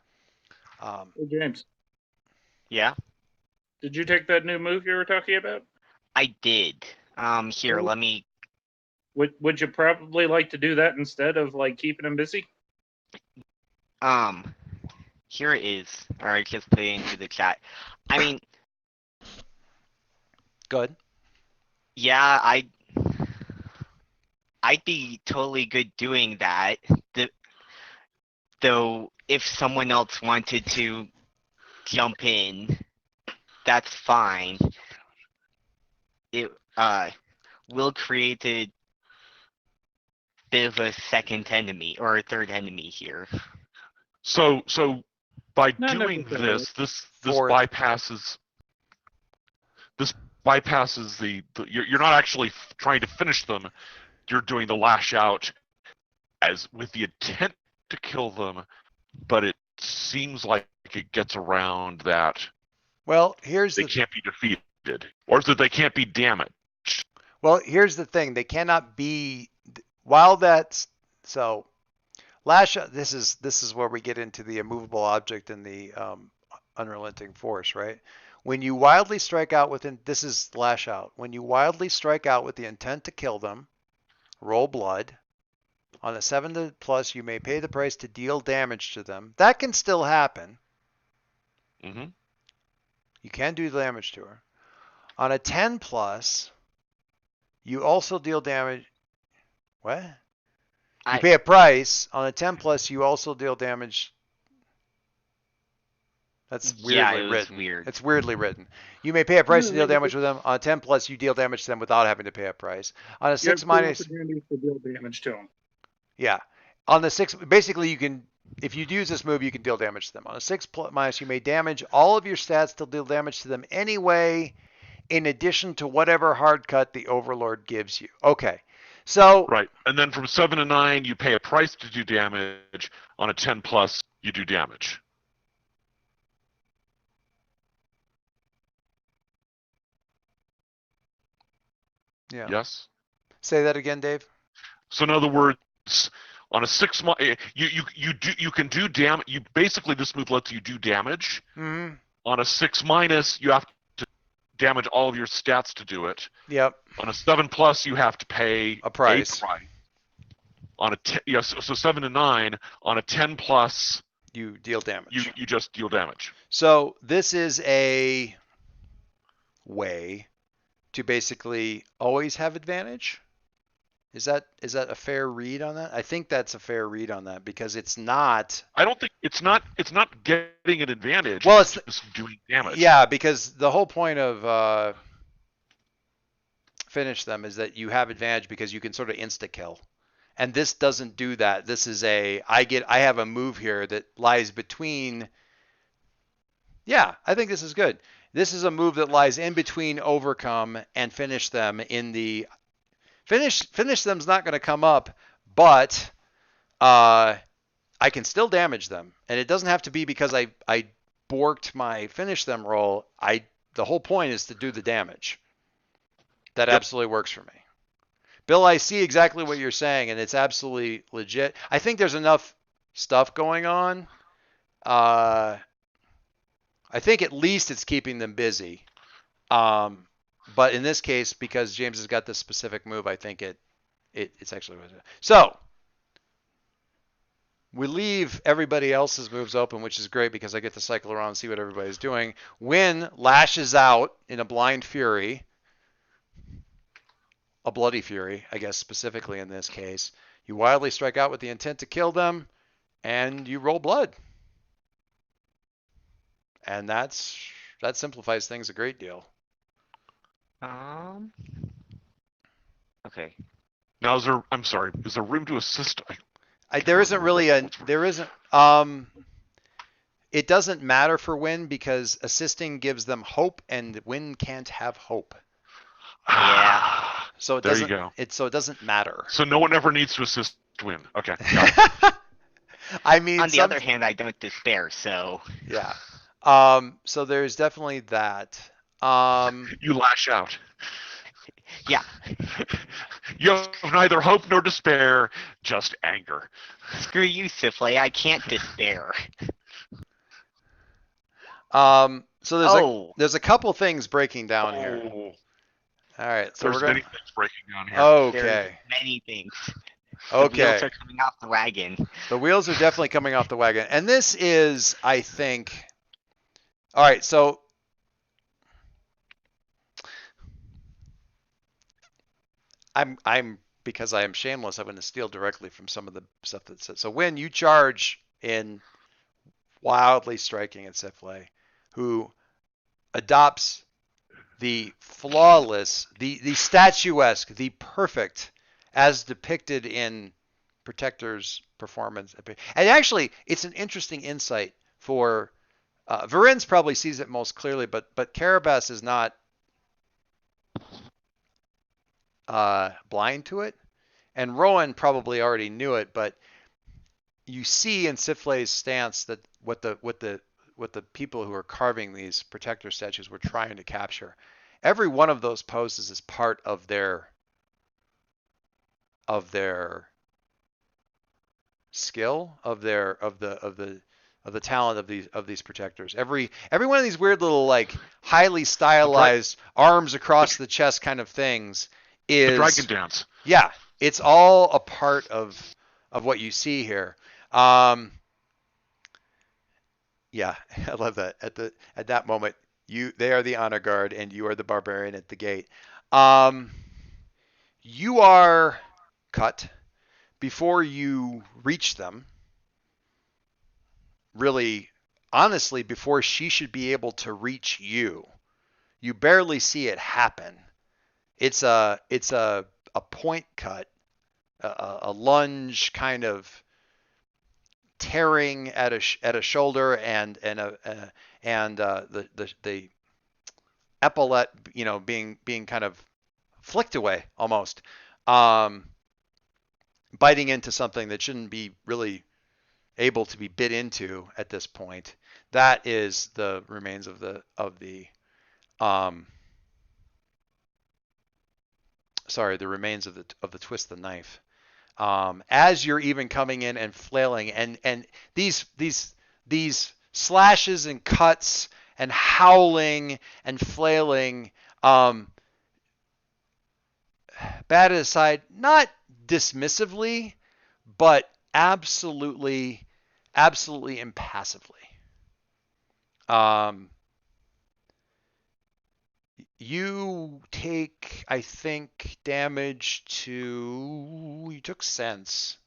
Hey, James. Yeah. Did you take that new move you were talking about? I did. Here, let me. Would you probably like to do that instead of like keeping him busy? Here it is. Alright, just put it into the chat. I mean. Good. Yeah, I'd be totally good doing that. Though, if someone else wanted to jump in, that's fine. It will create a bit of a second enemy or a third enemy here. So by Not doing necessarily. this bypasses the you're not actually trying to finish them. You're doing the lash out as with the intent to kill them, but it seems like it gets around that. Well, they can't be defeated, or that they can't be damaged. Well, here's the thing: they cannot be. While that's so, lash out. This is where we get into the immovable object and the unrelenting force, right? When you wildly strike out this is lash out. When you wildly strike out with the intent to kill them, roll blood. On a 7+ you may pay the price to deal damage to them. That can still happen. Mm-hmm. You can do damage to her. On a 10+, you also deal damage. What? You pay a price. On a 10+, you also deal damage. That's weirdly written. Weird. It's weirdly written. You may pay a price to deal damage with them. On a 10+, you deal damage to them without having to pay a price. On a 6-, opportunities to deal damage to them. Yeah. On the 6, basically you can, if you use this move, you can deal damage to them. On a 6+, you may damage all of your stats to deal damage to them anyway, in addition to whatever hard cut the Overlord gives you. Okay. So right, and then from 7 to 9, you pay a price to do damage. On a 10+, you do damage. Yeah. Yes. Say that again, Dave. So in other words, on a 6, you can do damage. You basically, this move lets you do damage. Mm-hmm. On a 6-, you have to damage all of your stats to do it. Yep. On a 7+, you have to pay a price. On a so 7 to 9. On a 10+, you deal damage. You just deal damage. So this is a way to basically always have advantage. Is that a fair read on that? I think that's a fair read on that because it's not. I don't think it's not getting an advantage. Well, it's just doing damage. Yeah, because the whole point of finish them is that you have advantage because you can sort of insta kill, and this doesn't do that. This is I have a move here that lies between Yeah, I think this is good. This is a move that lies in between overcome and finish them in the finish them's not going to come up, but I can still damage them, and it doesn't have to be because I borked my finish them roll. The whole point is to do the damage. That Yep. absolutely works for me. Bill, I see exactly what you're saying, and it's absolutely legit. I think there's enough stuff going on. I think at least it's keeping them busy. But in this case, because James has got this specific move, I think it's actually so. We leave everybody else's moves open, which is great because I get to cycle around and see what everybody's doing. Wynn lashes out in a blind fury, a bloody fury, I guess specifically in this case. You wildly strike out with the intent to kill them, and you roll blood. And that simplifies things a great deal. Okay. Now, I'm sorry, is there room to assist? There isn't really it doesn't matter for Wynn because assisting gives them hope, and Wynn can't have hope. Yeah. So it There doesn't. you go. It doesn't matter. So no one ever needs to assist Win. Okay. Got it. I mean, On the other hand, I don't despair, so. Yeah. So there's definitely that. You lash out. Yeah. You have neither hope nor despair, just anger. Screw you, Siflae. I can't despair. So there's a couple things breaking down here. Oh, All right. So there's we're many gonna. things breaking down here. Okay. There's many things. The wheels Okay. are coming off the wagon. The wheels are definitely coming off the wagon, and this is, I think. All right. So. I'm because I am shameless. I'm going to steal directly from some of the stuff that says. So when you charge in wildly striking at Siflae, who adopts the flawless, the statuesque, the perfect, as depicted in Protector's performance. And actually, it's an interesting insight for Varen's probably sees it most clearly, but Carabas is not blind to it, and Rowan probably already knew it, but you see in Siflae's stance that what the people who are carving these protector statues were trying to capture. Every one of those poses is part of their skill, of the talent of these protectors. Every one of these weird little like highly stylized arms across the chest kind of things is the dragon dance. Yeah, it's all a part of what you see here. Yeah, I love that. At that moment, they are the honor guard and you are the barbarian at the gate. You are cut before you reach them. Really, honestly, before she should be able to reach you. You barely see it happen. It's a point cut, a lunge kind of tearing at a shoulder and the epaulette, being kind of flicked away almost, biting into something that shouldn't be really able to be bit into at this point. That is the remains of the remains of the twist the knife. As you're even coming in and flailing, and these slashes and cuts and howling and flailing, bad aside, not dismissively, but absolutely impassively. You take, I think, damage to. You took sense.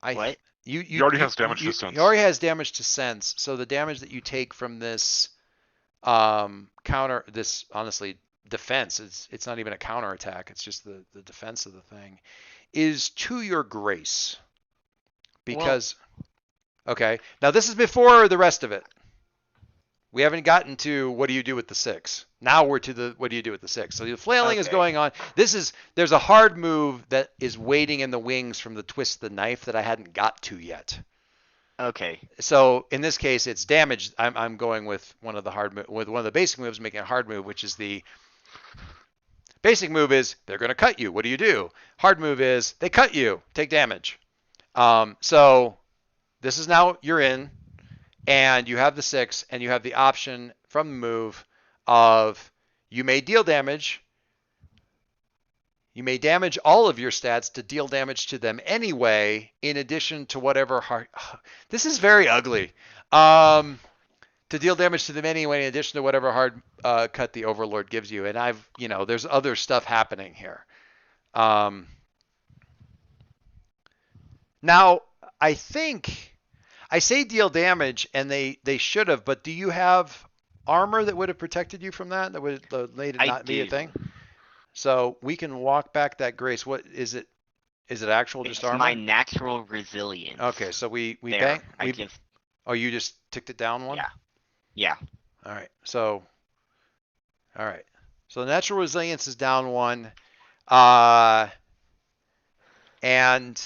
What? He already has damage to sense. He already has damage to sense. So the damage that you take from this this honestly defense, it's not even a counter attack. It's just the defense of the thing, is to your grace. Because Okay. Now this is before the rest of it. We haven't gotten to what do you do with the 6. Now we're to the what do you do with the 6. So the flailing is Okay. going on. There's a hard move that is waiting in the wings from the twist of the knife that I hadn't got to yet. Okay. So in this case, it's damage. I'm going with one of the basic moves, making a hard move, which is the basic move is they're going to cut you. What do you do? Hard move is they cut you, take damage. So this is now you're in, and you have the 6, and you have the option from the move of you may deal damage. You may damage all of your stats to deal damage to them anyway, in addition to whatever hard. This is very ugly. To deal damage to them anyway, in addition to whatever hard cut the Overlord gives you. And there's other stuff happening here. Now, I think I say deal damage, and they should have. But do you have armor that would have protected you from that? That would have made it I not be a do. thing. So we can walk back that grace. What is it? Is it actual It's just armor? my natural resilience. Okay, so we There. bang. I just Oh, you just ticked it down one? Yeah. Yeah. All right. So the natural resilience is down 1. And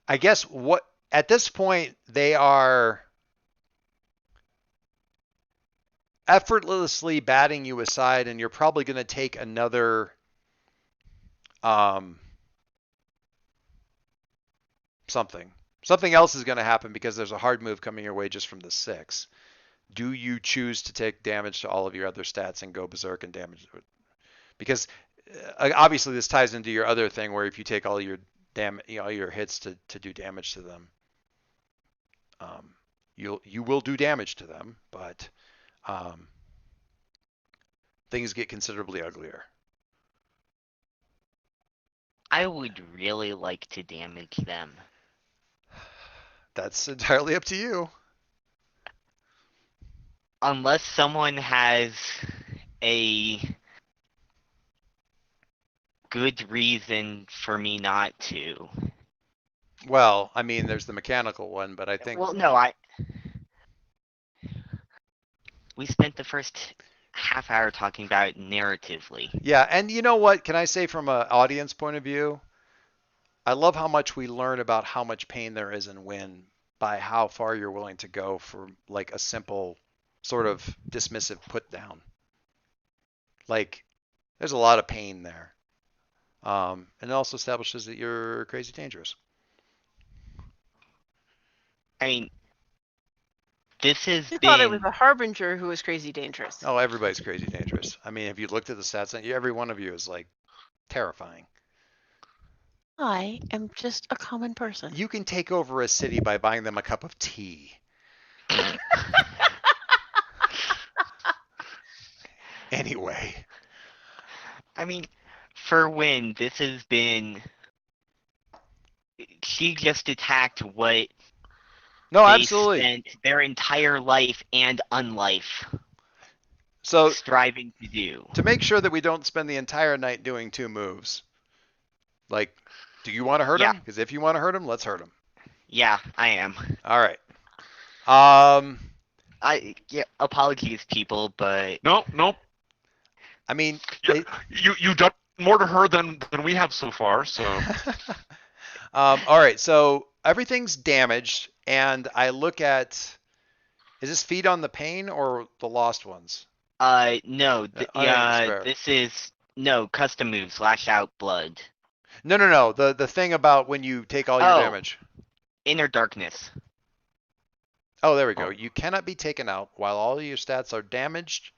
I guess what at this point they are effortlessly batting you aside, and you're probably going to take another something. Something else is going to happen because there's a hard move coming your way just from the 6. Do you choose to take damage to all of your other stats and go berserk and damage? Because obviously this ties into your other thing where if you take all your all your hits to do damage to them, you will do damage to them, but things get considerably uglier. I would really like to damage them. That's entirely up to you. Unless someone has a good reason for me not to. Well, I mean, there's the mechanical one, but I think. Well, no, we spent the first half hour talking about it narratively. Yeah, and you know what? Can I say from an audience point of view, I love how much we learn about how much pain there is in win by how far you're willing to go for like a simple sort of dismissive put down. Like, there's a lot of pain there. And it also establishes that you're crazy dangerous. I mean, this has I been. thought it was a harbinger who was crazy dangerous. Oh, everybody's crazy dangerous. I mean, if you looked at the stats, every one of you is like terrifying. I am just a common person. You can take over a city by buying them a cup of tea. Anyway. I mean, for Win, this has been. She just attacked what No, they absolutely. spent their entire life and unlife So striving to do. to make sure that we don't spend the entire night doing 2 moves, like, do you want to hurt him? Because if you want to hurt him, let's hurt him. Yeah, I am. All right. Apologies, people, but Nope. I mean, You've done more to her than we have so far. So all right. So everything's damaged, and I look at. Is this feed on the pain or the lost ones? no, Despair. this is custom moves, lash out, blood, No. The thing about when you take all your Oh. damage. inner darkness. Oh, there we go. You cannot be taken out while all your stats are damaged.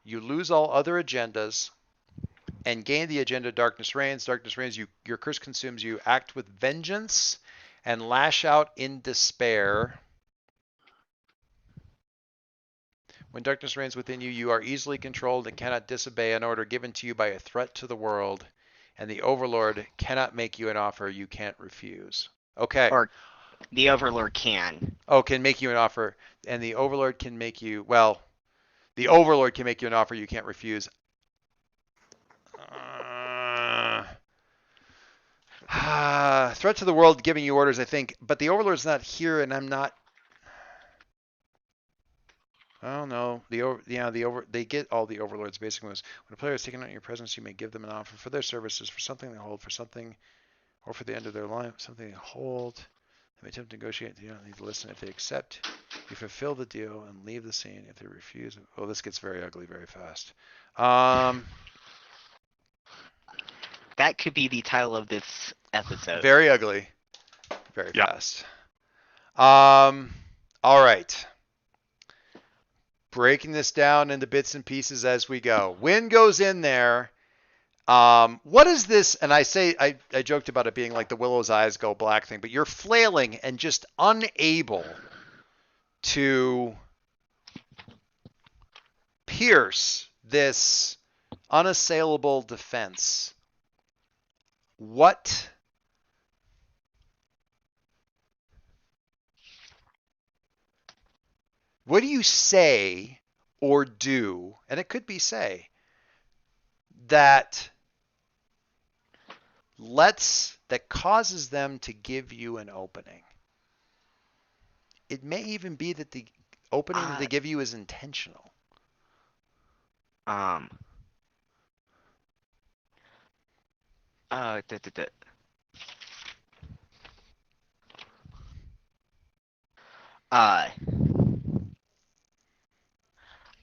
You lose all other agendas and gain the agenda Darkness Reigns. Darkness Reigns, your curse consumes you. Act with vengeance and lash out in despair. When darkness reigns within you, you are easily controlled and cannot disobey an order given to you by a threat to the world. And the Overlord cannot make you an offer you can't refuse. Okay. Or the Overlord can. Oh, can make you an offer. And the Overlord can make you, well, the Overlord can make you an offer you can't refuse. threat to the world giving you orders, I think, but the Overlord's not here, and I'm not. I don't know. They get all the Overlord's basic moves. When a player is taken out in your presence, you may give them an offer for their services, for something they hold, for something, or for the end of their life, something they hold. They may attempt to negotiate. You don't need to listen. If they accept, you fulfill the deal and leave the scene. If they refuse, oh, this gets very ugly very fast. That could be the title of this episode. Very ugly, very Yeah. fast. All right. Breaking this down into bits and pieces as we go. Wind goes in there. What is this? And I joked about it being like the Willow's eyes go black thing, but you're flailing and just unable to pierce this unassailable defense. What do you say or do, and it could be say, that causes them to give you an opening? It may even be that the opening that they give you is intentional.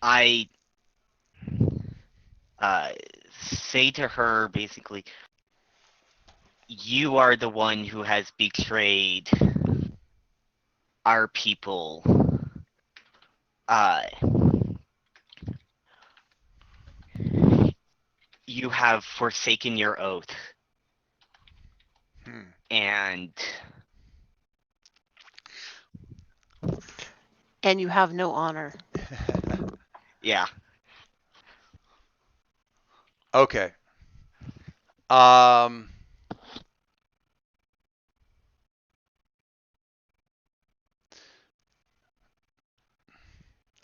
I say to her basically, you are the one who has betrayed our people. You have forsaken your oath. And And you have no honor. yeah. Okay. All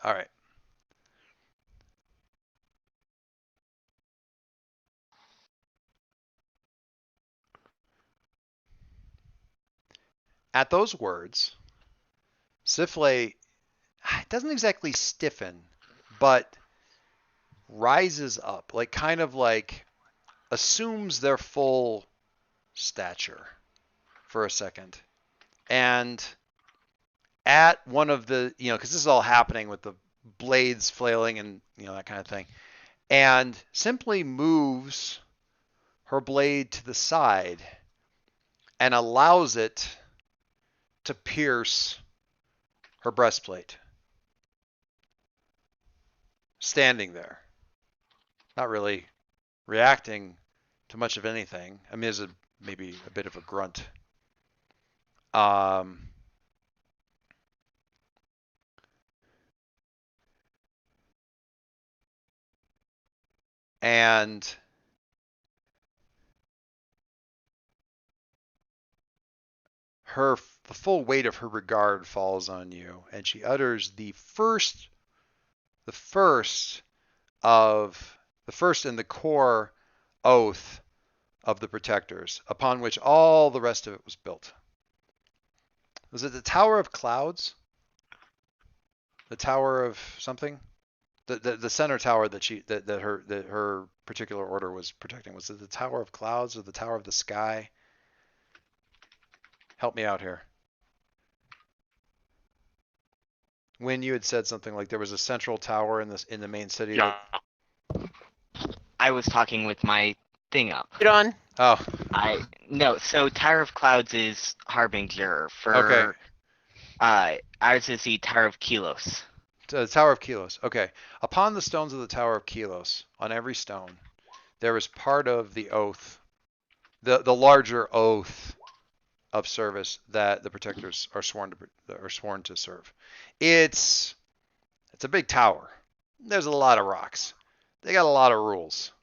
right. At those words, Siflae doesn't exactly stiffen, but rises up, like kind of like assumes their full stature for a second. And at one of the, because this is all happening with the blades flailing and, that kind of thing, and simply moves her blade to the side and allows it to pierce her breastplate. Standing there, not really reacting to much of anything. I mean, there's maybe a bit of a grunt. And the full weight of her regard falls on you, and she utters the first and the core oath of the protectors, upon which all the rest of it was built. Was it the Tower of Clouds? The Tower of something? The center tower that her particular order was protecting. Was it the Tower of Clouds or the Tower of the Sky? Help me out here. When you had said something like there was a central tower in the main city. Yeah. I was talking with my thing up. Get on. Oh. No, so Tower of Clouds is Harbinger. Okay. Ours is the Tower of Kilos. The Tower of Kilos. Okay. Upon the stones of the Tower of Kilos, on every stone, there is part of the oath, the larger oath of service that the protectors are sworn to serve. It's a big tower. There's a lot of rocks. They got a lot of rules.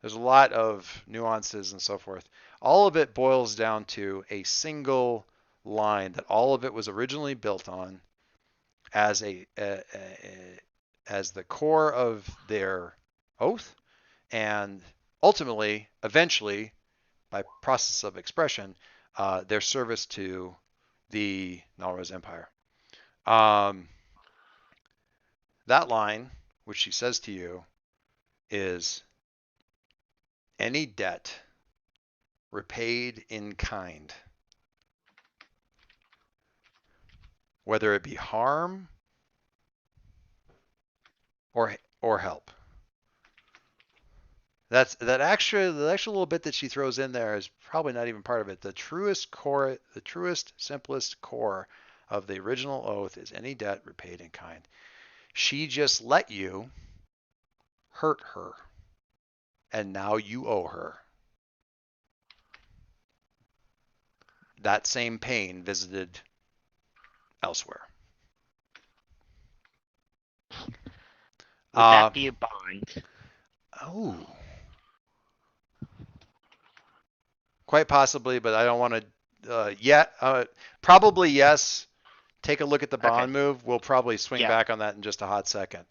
There's a lot of nuances and so forth. All of it boils down to a single line that all of it was originally built on as as the core of their oath, and ultimately, eventually, by process of expression, their service to the Nalroz Empire. That line, which she says to you, is any debt repaid in kind, whether it be harm or help. The extra little bit that she throws in there is probably not even part of it. The truest, simplest core of the original oath is any debt repaid in kind. She just let you hurt her, and now you owe her. That same pain visited elsewhere. Would that be a bond? Oh. Quite possibly, but I don't want to yet. Probably yes. Take a look at the bond move. We'll probably swing back on that in just a hot second.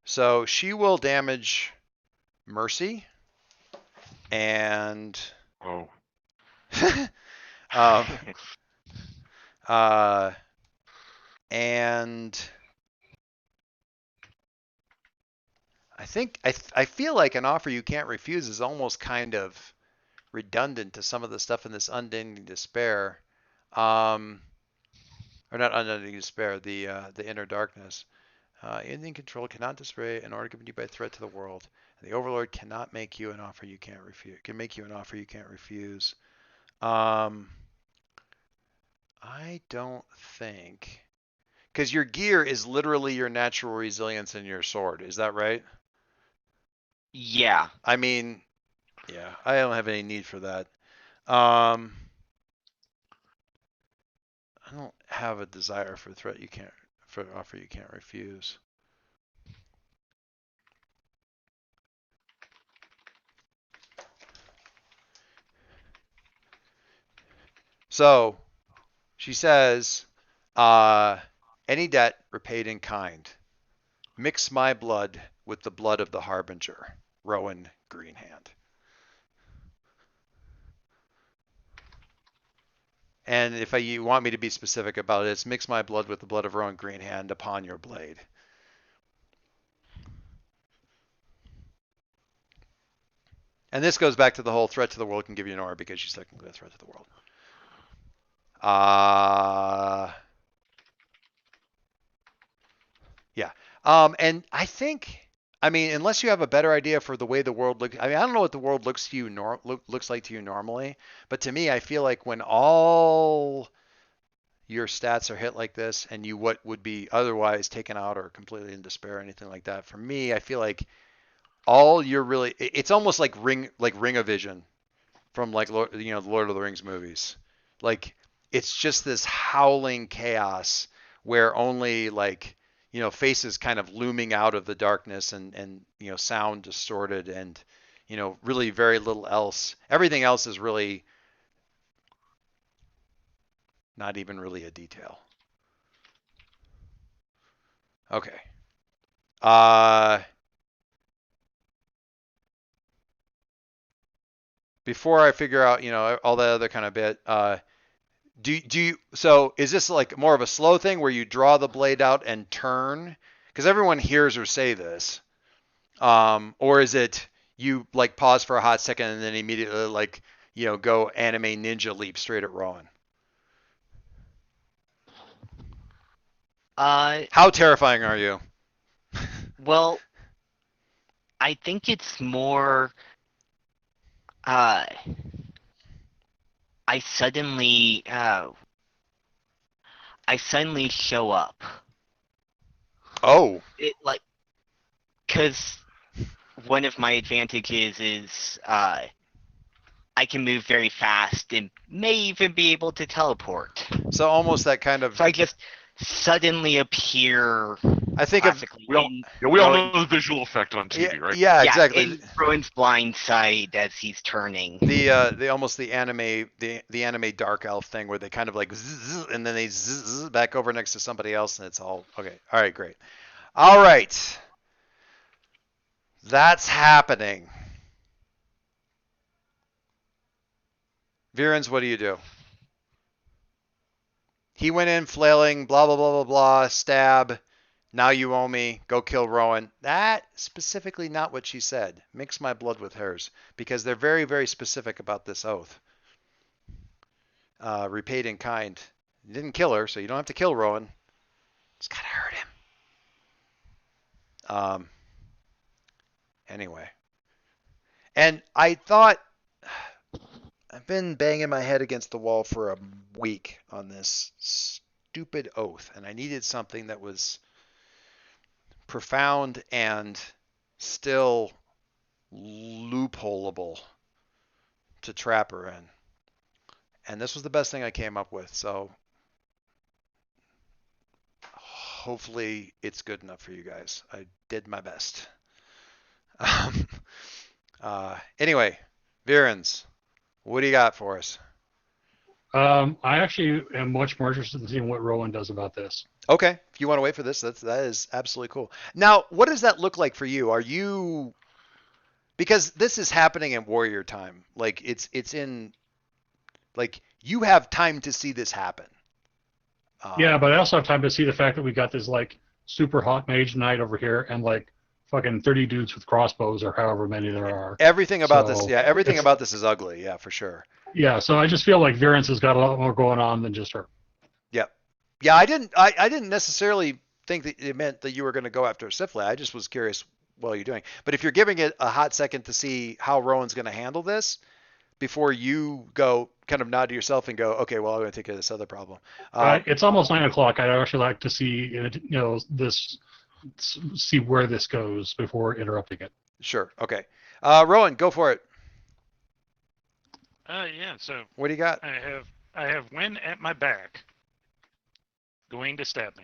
So she will damage Mercy and and I feel like an offer you can't refuse is almost kind of redundant to some of the stuff in this Unending Despair, or not Unending Despair, the Inner Darkness. Ending control cannot display an order given you by threat to the world. The Overlord cannot make you an offer you can't refuse. Can make you an offer you can't refuse. I don't think, because your gear is literally your natural resilience in your sword. Is that right? Yeah. I mean, yeah, I don't have any need for that. I don't have a desire for offer you can't refuse. So she says, any debt repaid in kind. Mix my blood with the blood of the Harbinger, Rowan Greenhand. And if you want me to be specific about it, it's mix my blood with the blood of Rowan Greenhand upon your blade. And this goes back to the whole threat to the world can give you an aura because she's technically a threat to the world. Yeah. And I think, I mean, unless you have a better idea for the way the world looks, I mean, I don't know what the world looks to you looks like to you normally, but to me, I feel like when all your stats are hit like this, and you what would be otherwise taken out or completely in despair or anything like that, for me, I feel like all you're really, it's almost like Ring of Vision from the Lord of the Rings movies. Like it's just this howling chaos where only faces kind of looming out of the darkness and sound distorted and really very little else. Everything else is really not even really a detail. Okay. Before I figure out, all that other kind of bit, so is this like more of a slow thing where you draw the blade out and turn? Because everyone hears her say this. Or is it you like pause for a hot second and then immediately go anime ninja leap straight at Rowan? How terrifying are you? Well, I think it's more I suddenly show up. Oh. It because one of my advantages is I can move very fast and may even be able to teleport. So almost that kind of. So I just suddenly appear. I think we all know the visual effect on TV, right? Yeah, exactly. In Rowan's blind side as he's turning. The almost the anime dark elf thing where they kind of zzz, and then they zzz back over next to somebody else and it's all okay. All right, great. All right. That's happening. Virens, what do you do? He went in flailing, blah, blah, blah, blah, blah, stab. Now you owe me. Go kill Rowan. That specifically not what she said. Mix my blood with hers. Because they're very, very specific about this oath. Repaid in kind. You didn't kill her, so you don't have to kill Rowan. Just gotta hurt him. Anyway. And I thought... I've been banging my head against the wall for a week on this stupid oath, and I needed something that was profound and still loopholeable to trap her in. And this was the best thing I came up with, so hopefully it's good enough for you guys. I did my best. Anyway, Virens. What do you got for us? I actually am much more interested in seeing what Rowan does about this. Okay, if you want to wait for this, that is absolutely cool. Now, what does that look like for you? Are you, because this is happening in Warrior time, like it's in, like you have time to see this happen. Yeah, but I also have time to see the fact that we got this like super hot mage knight over here and like fucking 30 dudes with crossbows or however many there are. Everything about this, So, yeah, everything about this is ugly, yeah, for sure. Yeah, so I just feel like Virens has got a lot more going on than just her. Yep. Yeah, I didn't necessarily think that it meant that you were going to go after Siflae. I just was curious what you're doing. But if you're giving it a hot second to see how Rowan's going to handle this before you go kind of nod to yourself and go, okay, well, I'm going to take care of this other problem. It's almost 9 o'clock. I'd actually like to see, this, see where this goes before interrupting it. Sure. Okay. Rowan, go for it. Yeah. So What do you got? I have Wen at my back, going to stab me.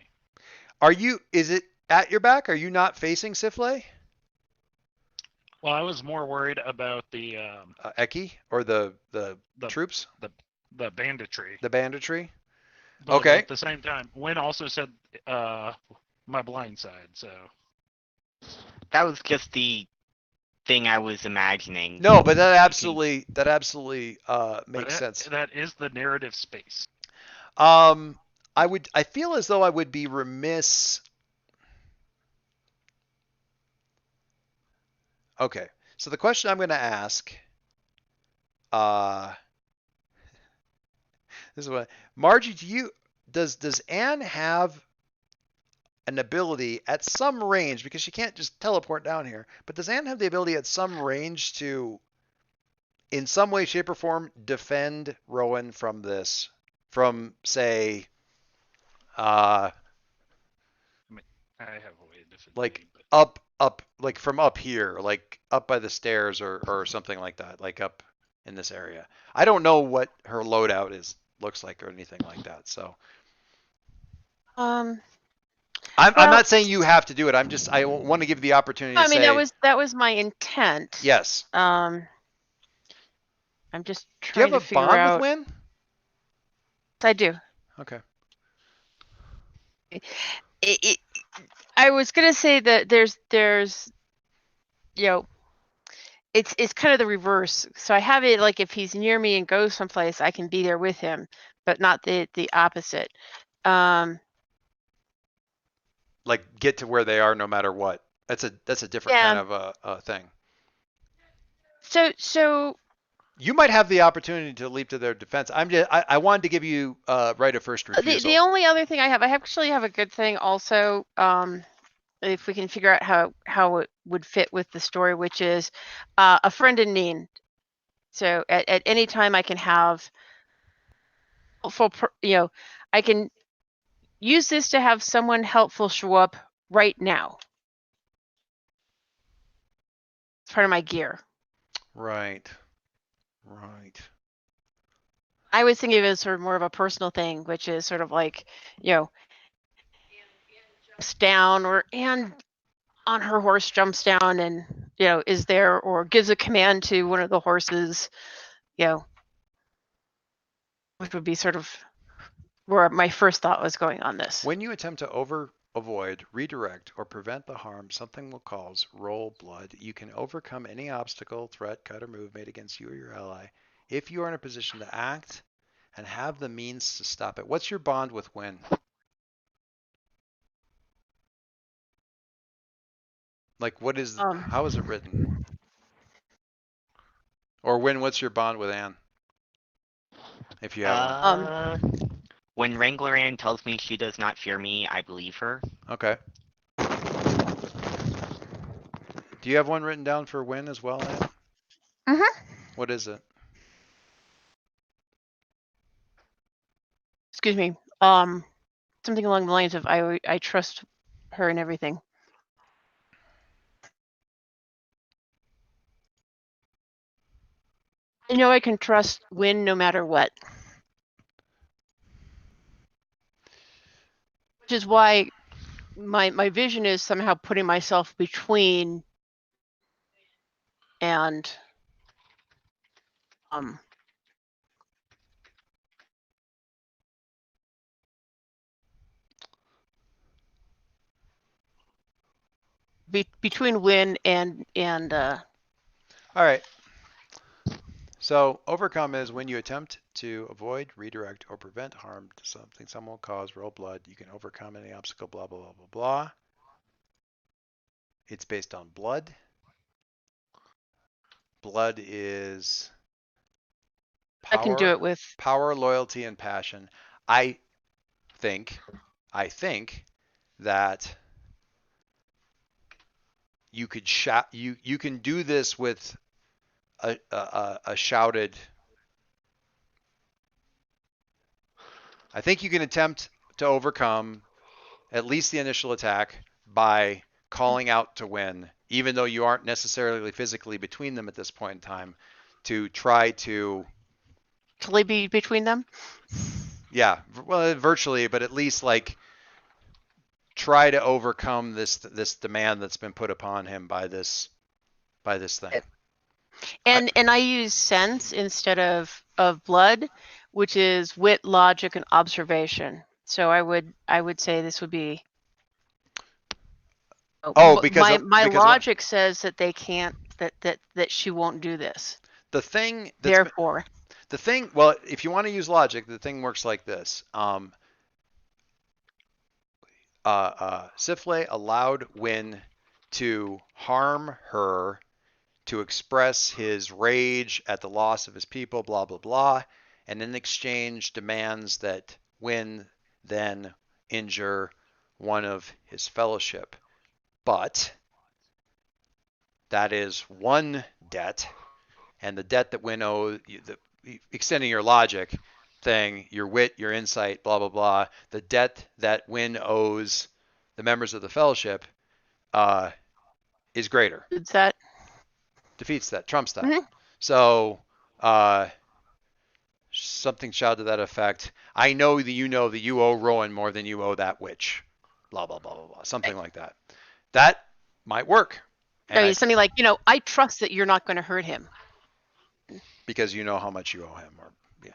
Is it at your back? Are you not facing Siflae? Well, I was more worried about the Eki or the troops? the banditry. The banditry? But Okay. at the same time, Wen also said my blind side, so That was just the thing I was imagining. No, but that absolutely makes sense. That is the narrative space. I feel as though I would be remiss. Okay. So the question I'm going to ask this is what Margie, does Anne have an ability at some range, because she can't just teleport down here, but does Anne have the ability at some range to, in some way, shape, or form, defend Rowan from this? From, say, I have a way to defend like me, but up, like from up here, like up by the stairs or something like that, like up in this area. I don't know what her loadout looks like or anything like that, so. I'm Well, not saying you have to do it. I want to give you the opportunity to I mean, say. that was my intent. Yes. I'm just Do you trying have to a figure bond out. with Win? I do. Okay. I was gonna say that there's it's kind of the reverse. So I have it like if he's near me and goes someplace, I can be there with him, but not the opposite. Like get to where they are no matter what. That's a different Yeah. kind of a thing. So You might have the opportunity to leap to their defense. I wanted to give you right of first refusal. the only other thing I actually have a good thing also. If we can figure out how it would fit with the story, which is a friend in need. So at any time I can have helpful, I can use this to have someone helpful show up right now. It's part of my gear. Right. I was thinking of it as sort of more of a personal thing, which is sort of like, jumps down and on her horse jumps down and, is there or gives a command to one of the horses, which would be sort of where my first thought was going on this. When you attempt to avoid, redirect, or prevent the harm something will cause, roll blood. You can overcome any obstacle, threat, cut, or move made against you or your ally if you are in a position to act and have the means to stop it. What's your bond with Win? Like, what is, how is it written? Or Win, what's your bond with Anne? If you have one. When Wrangler Ann tells me she does not fear me, I believe her. Okay. Do you have one written down for Win as well, Anne? What is it? Excuse me. Something along the lines of I trust her and everything. I know I can trust Win no matter what. Which is why my vision is somehow putting myself between and between Win and All right. So overcome is when you attempt to avoid, redirect, or prevent harm to something someone will cause, roll blood. You can overcome any obstacle, blah, blah, blah, blah, blah. It's based on blood. Blood is power, I can do it with power, loyalty, and passion. I think that you could you can do this with a shouted. I think you can attempt to overcome at least the initial attack by calling out to Win, even though you aren't necessarily physically between them at this point in time, to try to be between them. Yeah, well, virtually, but at least like try to overcome this demand that's been put upon him by this thing. And I use sense instead of blood, which is wit, logic, and observation. So I would say this would be. Because my logic says that they can't that she won't do this. The thing therefore the thing, well, if you want to use logic, the thing works like this. Siflae allowed Win to harm her, to express his rage at the loss of his people, blah, blah, blah, and in exchange demands that Win then injure one of his fellowship. But that is one debt, and the debt that Win owes, extending your logic thing, your wit, your insight, blah, blah, blah, the debt that Win owes the members of the fellowship is greater. Defeats that, trumps that. Mm-hmm. So something shout to that effect. I know that you owe Rowan more than you owe that witch. Blah, blah, blah, blah, blah. Something like that. That might work. And something like, I trust that you're not going to hurt him. Because you know how much you owe him. Or yeah.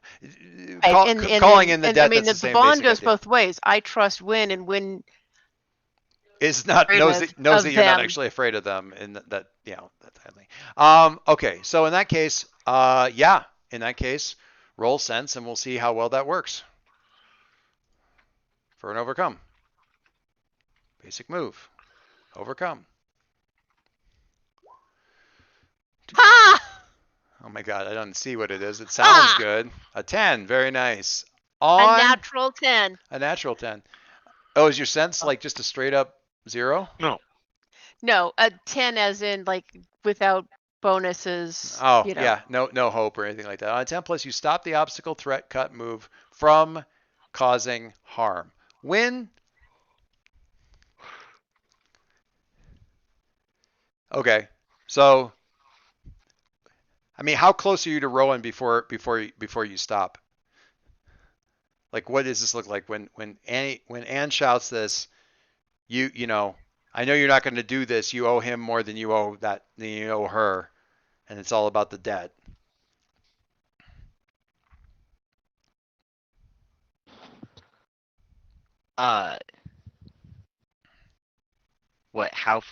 Calling in the debt, that's the same bond goes idea. Both ways. I trust Win, and Win is not knows that you're not actually afraid of them, and that that kind of thing. Okay, so in that case, in that case, roll sense, and we'll see how well that works for an overcome. Basic move, overcome. Ha! Oh my god, I don't see what it is. It sounds good. A 10, very nice. A natural 10. A natural 10. Oh, is your sense like just a straight up 0? No, a 10 as in like without bonuses. Oh, yeah, no hope or anything like that. On a 10 plus, you stop the obstacle, threat, cut, move from causing harm. Win. Okay, so I mean, how close are you to Rowan before you stop? Like, what does this look like when Anne shouts this? You know, I know you're not going to do this. You owe him more than you owe her, and it's all about the debt. What? How?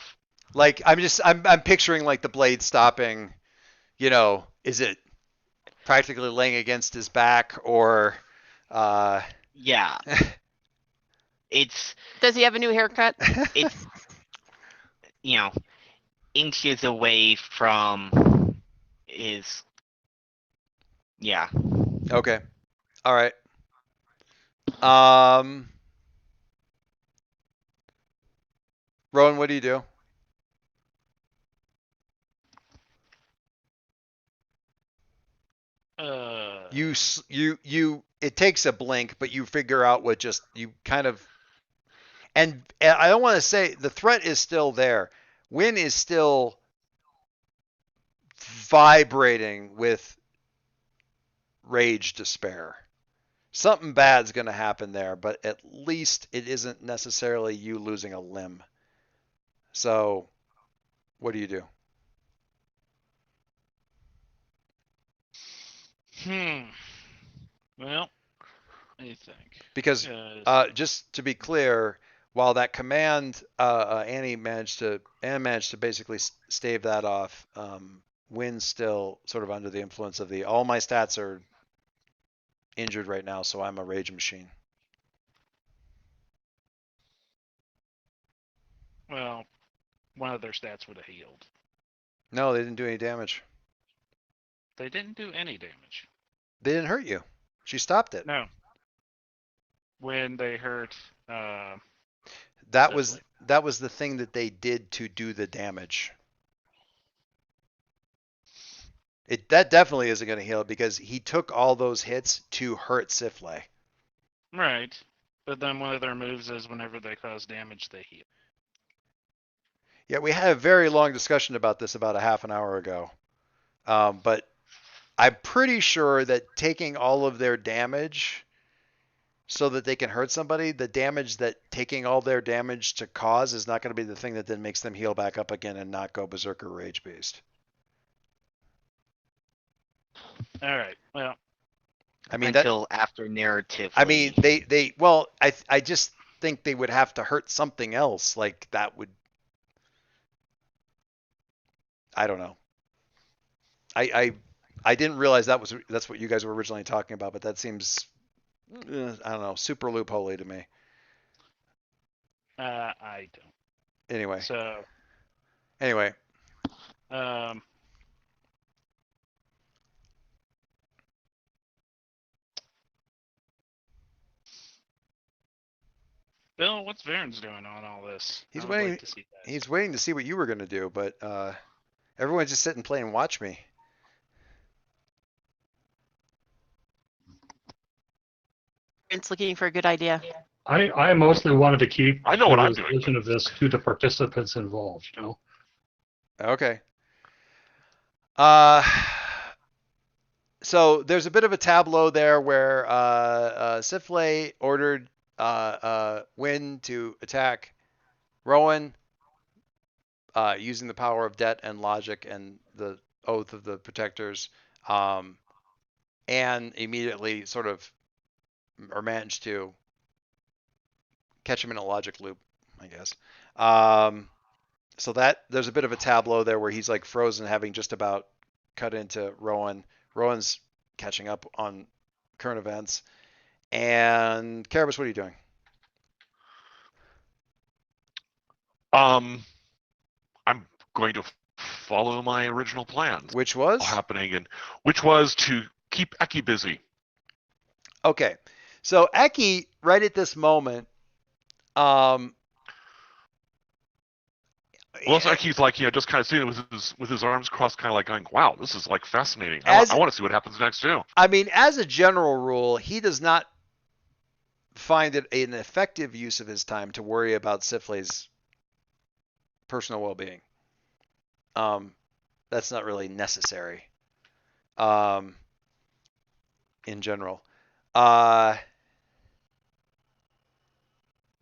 Like I'm picturing like the blade stopping. Is it practically laying against his back or? Yeah. It's Does he have a new haircut? it's inches away from his. Yeah. Okay. All right. Rowan, what do you do? It takes a blink, but you figure out what you kind of, and I don't want to say the threat is still there. Wynn is still vibrating with rage, despair. Something bad's going to happen there, but at least it isn't necessarily you losing a limb. So, what do you do? Well, what do you think? Because just to be clear, while that command Annie managed to basically stave that off, Wynn's still sort of under the influence of all my stats are injured right now, so I'm a rage machine. Well, one of their stats would have healed. No, they didn't do any damage. They didn't do any damage. They didn't hurt you. She stopped it. No. When they hurt. That was the thing that they did to do the damage. That definitely isn't going to heal because he took all those hits to hurt Siflae. Right. But then one of their moves is whenever they cause damage, they heal. Yeah, we had a very long discussion about this about a half an hour ago. But I'm pretty sure that taking all of their damage so that they can hurt somebody, the damage that taking all their damage to cause is not going to be the thing that then makes them heal back up again and not go berserker rage beast. All right. Well, I mean until after narratively. I mean I just think they would have to hurt something else, like that would, I don't know. I didn't realize that's what you guys were originally talking about, but that seems I don't know, super loopholey to me. I don't. Anyway. So. Anyway. Bill, what's Varen's doing on all this? He's waiting to see that. He's waiting to see what you were going to do, but everyone's just sitting, play, and watch me. It's looking for a good idea. I mostly wanted to keep I know what the I'm doing. resolution of this to the participants involved. Okay. So there's a bit of a tableau there where Siflae ordered Wynn to attack Rowan using the power of debt and logic and the oath of the protectors, and immediately sort of managed to catch him in a logic loop, I guess. So that there's a bit of a tableau there where he's like frozen, having just about cut into Rowan. Rowan's catching up on current events. And Carabas, what are you doing? I'm going to follow my original plan. Which was? Which was to keep Eki busy. Okay. So Eki, right at this moment, well, Eki's like, just kind of sitting with his arms crossed, kind of like going, "Wow, this is like fascinating. I want to see what happens next too." I mean, as a general rule, he does not find it an effective use of his time to worry about Siflae's personal well-being. That's not really necessary. In general.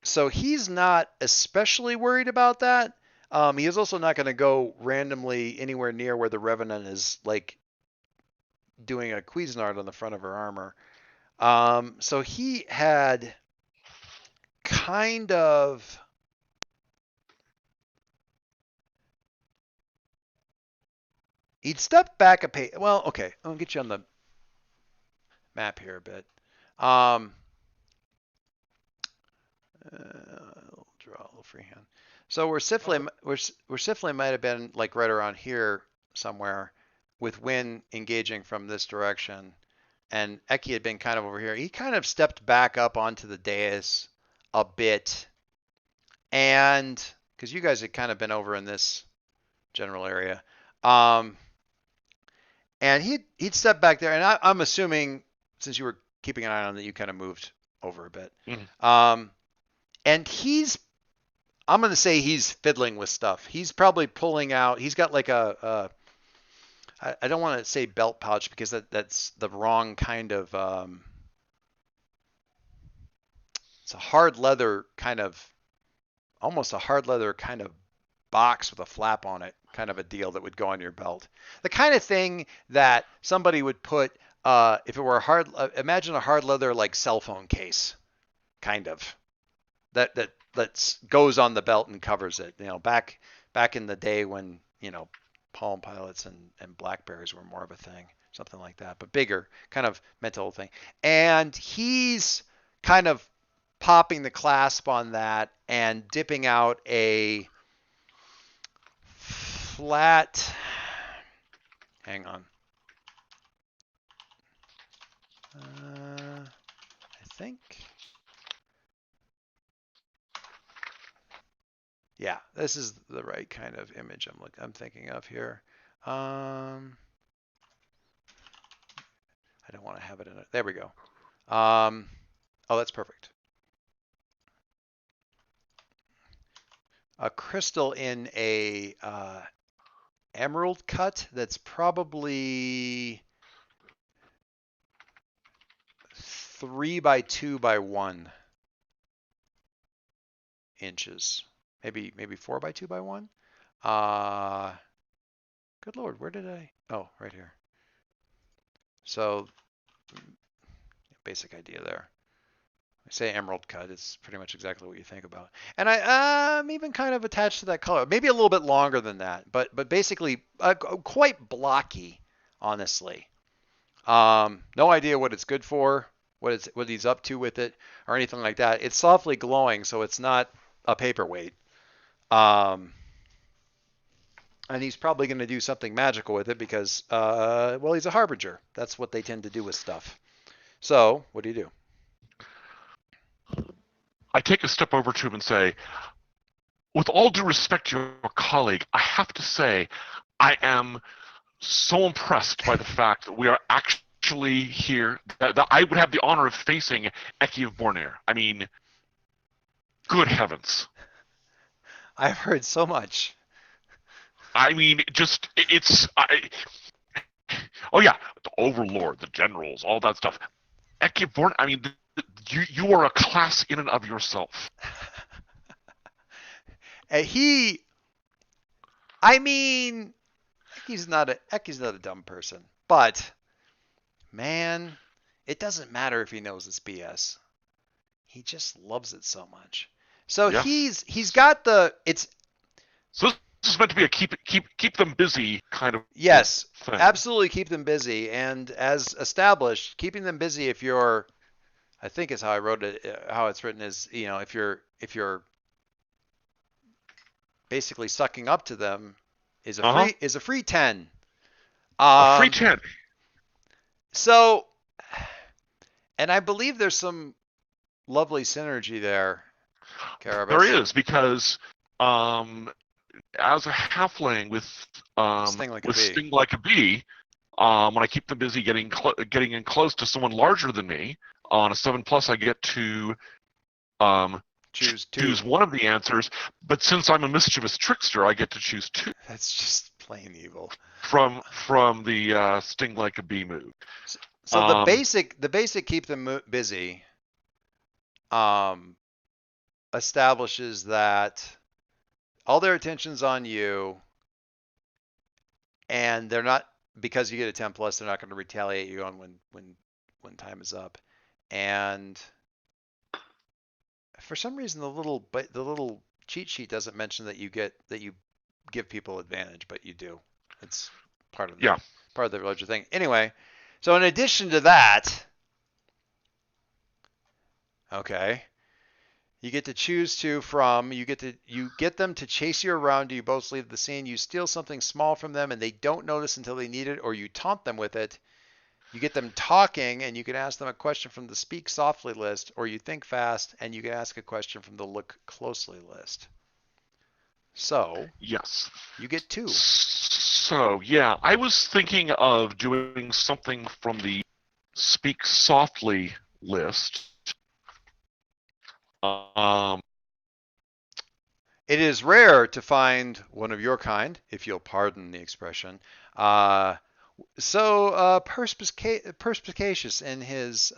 So he's not especially worried about that. He is also not going to go randomly anywhere near where the Revenant is like doing a Cuisinart on the front of her armor. So he had kind of He'd step back a pace. Well, okay, I'll get you on the map here a bit. I'll draw a little freehand. So where Siflae might have been like right around here somewhere, with Wynn engaging from this direction, and Eki had been kind of over here. He kind of stepped back up onto the dais a bit, and because you guys had kind of been over in this general area, and he'd step back there, and I'm assuming since you were keeping an eye on that, you kind of moved over a bit. And I'm going to say he's fiddling with stuff. He's probably pulling out. He's got like I don't want to say belt pouch because that's the wrong kind of. It's a hard leather kind of, almost a hard leather kind of box with a flap on it, kind of a deal that would go on your belt. The kind of thing that somebody would put if it were a hard. Imagine a hard leather like cell phone case, kind of. That goes on the belt and covers it. Back in the day when Palm Pilots and Blackberries were more of a thing, something like that, but bigger, kind of mental thing. And he's kind of popping the clasp on that and dipping out a flat. Hang on. I think. Yeah, this is the right kind of image I'm thinking of here. I don't want to have it in it. There we go. Oh, that's perfect. A crystal in a emerald cut that's probably 3 by 2 by 1 inches. Maybe 4 by 2 by 1. Good Lord, where did I? Oh, right here. So basic idea there. I say emerald cut, it's pretty much exactly what you think about. And I'm even kind of attached to that color. Maybe a little bit longer than that, but basically quite blocky, honestly. No idea what it's good for, what he's up to with it, or anything like that. It's softly glowing, so it's not a paperweight. And he's probably going to do something magical with it because, well, he's a harbinger. That's what they tend to do with stuff. So, what do you do? I take a step over to him and say, with all due respect to your colleague, I have to say I am so impressed by the fact that we are actually here, that I would have the honor of facing Eki of Bornir. I mean, good heavens. I've heard so much. I mean, oh yeah, the Overlord, the generals, all that stuff. Eki of Bornir, I mean, you are a class in and of yourself. He's not a dumb person, but man, it doesn't matter if he knows it's BS. He just loves it so much. So yeah. he's got it's. So this is meant to be a keep them busy kind of. Yes, thing. Absolutely keep them busy, and as established, keeping them busy if you're. I think is how I wrote it. How it's written is, if you're basically sucking up to them, is a free 10. A free 10. So, and I believe there's some lovely synergy there, Carabas. There is, because as a halfling with Sting Like a Bee, when I keep them busy getting in close to someone larger than me, on a 7+, I get to choose one of the answers. But since I'm a mischievous trickster, I get to choose 2. That's just plain evil. From the Sting Like a Bee move. So the basic keep them busy establishes that all their attention's on you, and they're not, because you get a 10+, they're not going to retaliate you on when time is up. And for some reason, the little cheat sheet doesn't mention that you give people advantage, but you do. It's part of Yeah. the larger thing. Anyway, so in addition to that, okay, you get to choose you get them to chase you around. You both leave the scene. You steal something small from them, and they don't notice until they need it, or you taunt them with it. You get them talking, and you can ask them a question from the Speak Softly list, or you think fast, and you can ask a question from the Look Closely list. So, Yes. you get 2. So, yeah, I was thinking of doing something from the Speak Softly list. It is rare to find one of your kind, if you'll pardon the expression, so perspicacious in his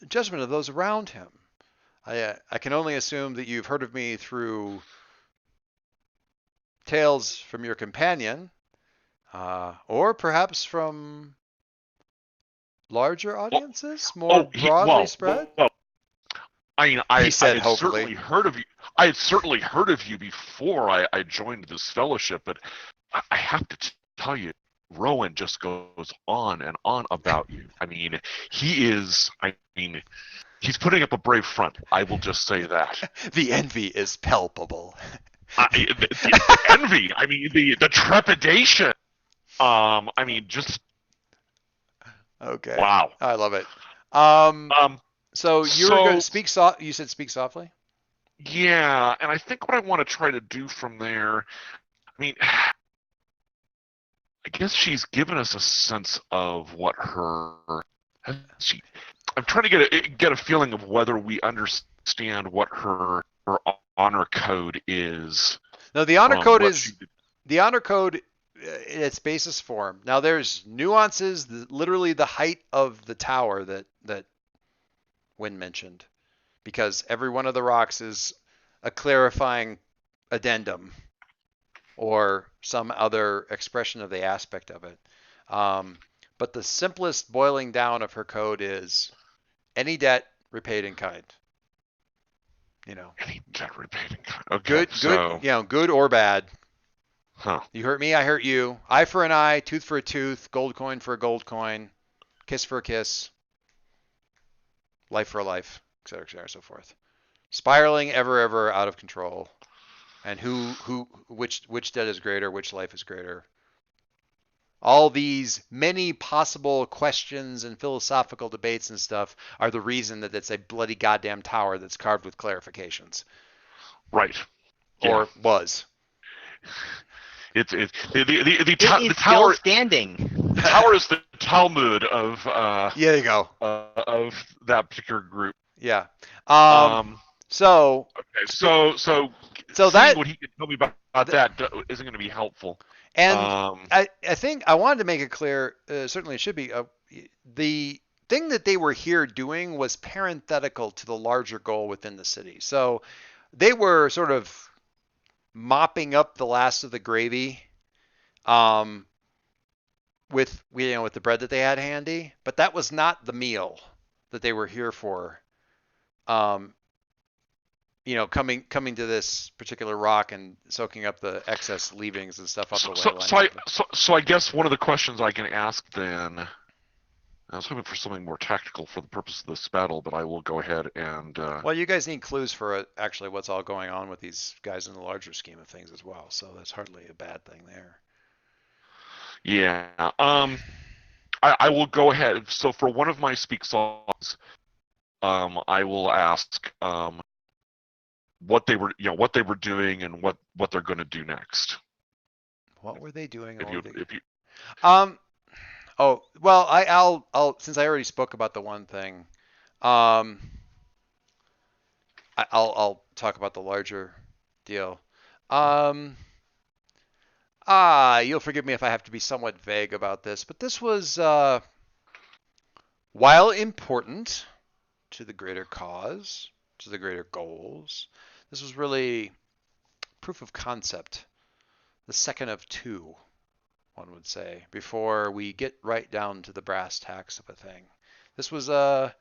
judgment of those around him. I can only assume that you've heard of me through tales from your companion, or perhaps from larger audiences, more broadly spread. I mean, I He said, had hopefully. certainly heard of you. I had certainly heard of you before I joined this fellowship, but I have to tell you, Rowan just goes on and on about you. I mean, he's putting up a brave front. I will just say that. The envy is palpable. The envy. I mean, the trepidation. I mean, just. Okay. Wow. I love it. So you're going to speak soft. You said speak softly. Yeah, and I think what I want to try to do from there. I mean, I guess she's given us a sense of what her. I'm trying to get a feeling of whether we understand what her honor code is. No, the honor code is the honor code in its basis form. Now there's nuances, literally the height of the tower that Wynn mentioned, because every one of the rocks is a clarifying addendum or some other expression of the aspect of it. But the simplest boiling down of her code is any debt repaid in kind. Any debt repaid in kind. Okay. Good or bad. Huh. You hurt me, I hurt you. Eye for an eye, tooth for a tooth, gold coin for a gold coin, kiss for a kiss, life for a life, etc., so forth. Spiraling ever out of control. And which debt is greater, which life is greater. All these many possible questions and philosophical debates and stuff are the reason that it's a bloody goddamn tower that's carved with clarifications. Right. Or was. It's the still tower standing. The tower is the Talmud of there you go. Of that particular group. Yeah. So that what he can tell me about that isn't going to be helpful. And I think I wanted to make it clear. Certainly, it should be the thing that they were here doing was parenthetical to the larger goal within the city. So they were sort of mopping up the last of the gravy, with the bread that they had handy. But that was not the meal that they were here for. Coming to this particular rock and soaking up the excess leavings and stuff up the way. So I guess one of the questions I can ask then, I was hoping for something more tactical for the purpose of this battle, but I will go ahead and. Well, you guys need clues for actually what's all going on with these guys in the larger scheme of things as well, so that's hardly a bad thing there. Yeah. I will go ahead. So for one of my speak songs, I will ask what they were doing and what they're going to do next. What were they doing? Oh, well, I'll since I already spoke about the one thing, I'll talk about the larger deal. You'll forgive me if I have to be somewhat vague about this, but this was, while important to the greater cause, to the greater goals, this was really proof of concept, the second of two, one would say, before we get right down to the brass tacks of a thing. This was a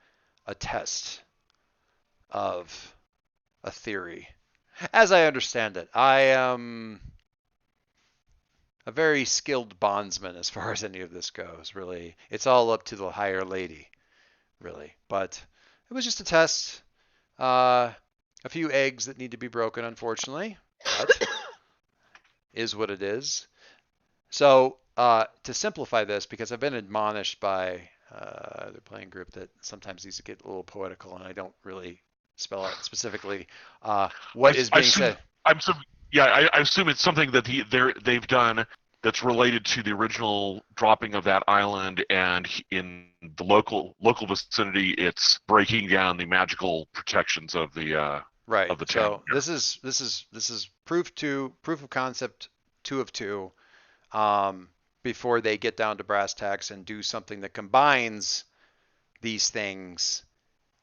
test of a theory, as I understand it. I am a very skilled bondsman as far as any of this goes. Really, it's all up to the higher lady, really. But it was just a test. A few eggs that need to be broken, unfortunately, but is what it is. So to simplify this, because I've been admonished by the playing group that sometimes these get a little poetical, and I don't really spell out specifically what is being said. I assume it's something that they've done that's related to the original dropping of that island, and in the local vicinity, it's breaking down the magical protections of the right. Of the so town. this is proof of concept 2 of 2. Before they get down to brass tacks and do something that combines these things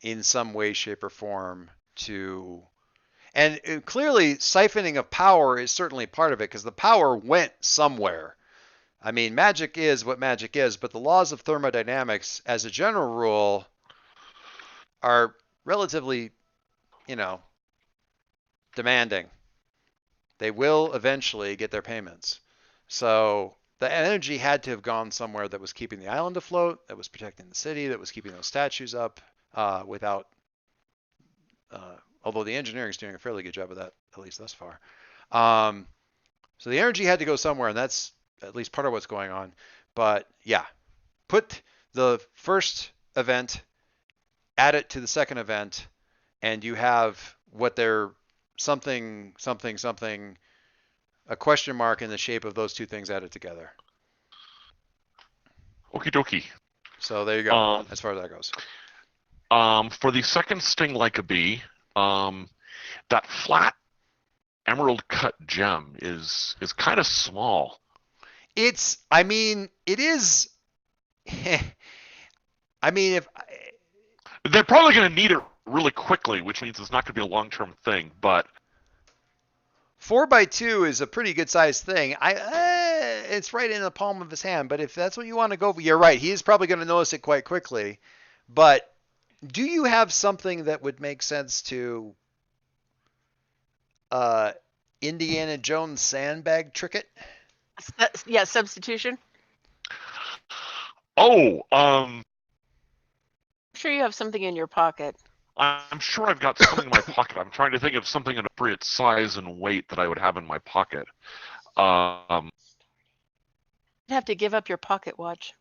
in some way, shape, or form to. And clearly, siphoning of power is certainly part of it, because the power went somewhere. I mean, magic is what magic is, but the laws of thermodynamics, as a general rule, are relatively, demanding. They will eventually get their payments. So the energy had to have gone somewhere that was keeping the island afloat, that was protecting the city, that was keeping those statues up without. Although the engineering is doing a fairly good job of that, at least thus far. So the energy had to go somewhere, and that's at least part of what's going on. But yeah, put the first event, add it to the second event, and you have what they're something, a question mark in the shape of those two things added together. Okie dokie. So there you go, as far as that goes. For the second sting like a bee, that flat emerald cut gem is kind of small. It is. I mean, if they're probably going to need it really quickly, which means it's not going to be a long-term thing. But 4x2 is a pretty good-sized thing. It's right in the palm of his hand. But if that's what you want to go, you're right. He is probably going to notice it quite quickly. But do you have something that would make sense to Indiana Jones sandbag trick it? Yeah, substitution. I'm sure you have something in your pocket. I'm sure I've got something in my pocket. I'm trying to think of something in appropriate size and weight that I would have in my pocket. You'd have to give up your pocket watch.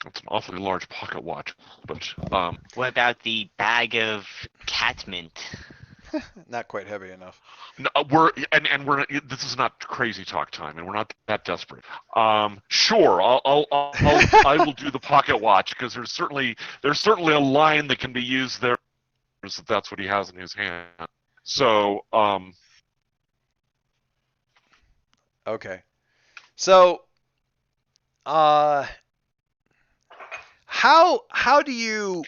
It's an awfully large pocket watch, but What about the bag of catmint? Not quite heavy enough. No, this is not crazy talk time, and we're not that desperate. Sure, I will do the pocket watch, because there's certainly a line that can be used there. If that's what he has in his hand. So okay. So how do you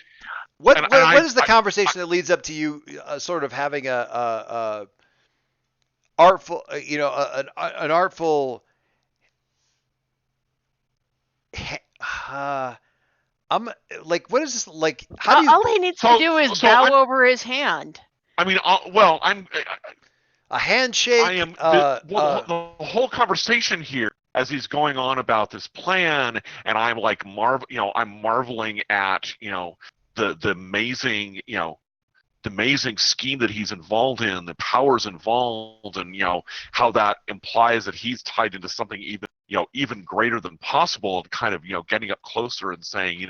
what is the conversation that leads up to you sort of having a artful, an artful I'm like, what is this like? How do you? All he needs to do is bow over his hand. I mean, I'm a handshake. I am the whole conversation here, as he's going on about this plan, and I'm like I'm marveling at the amazing the amazing scheme that he's involved in, the powers involved, and how that implies that he's tied into something even greater than possible, and kind of getting up closer and saying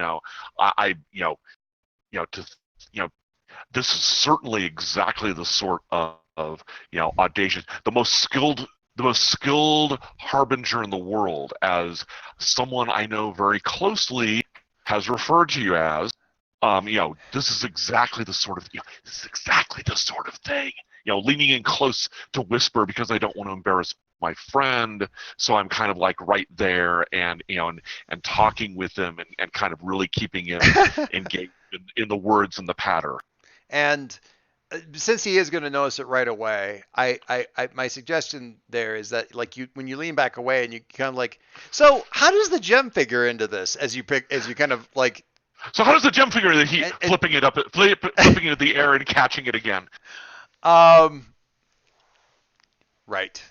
this is certainly exactly the sort of audacious, the most skilled harbinger in the world, as someone I know very closely has referred to you as. This is exactly the sort of thing. Leaning in close to whisper, because I don't want to embarrass my friend, so I'm kind of like right there and talking with him and kind of really keeping him engaged in the words and the patter. And since he is going to notice it right away, my suggestion there is that, like, when you lean back away and you kind of like, so how does the gem figure into this as you kind of like. So how does the gem figure that he flipping it flipping it in the air and catching it again? Right.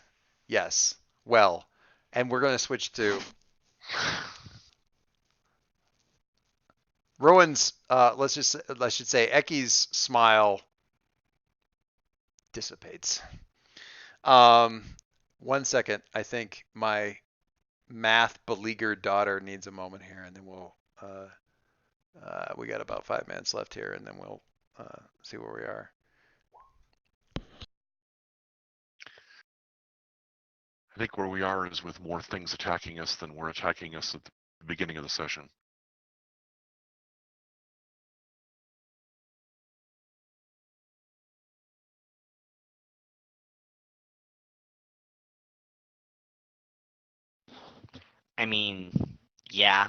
Yes. Well, and we're going to switch to Rowan's. Let's just say Eki's smile dissipates. 1 second. I think my math beleaguered daughter needs a moment here, and then we'll. We got about 5 minutes left here, and then we'll see where we are. I think where we are is with more things attacking us than were attacking us at the beginning of the session. I mean, yeah.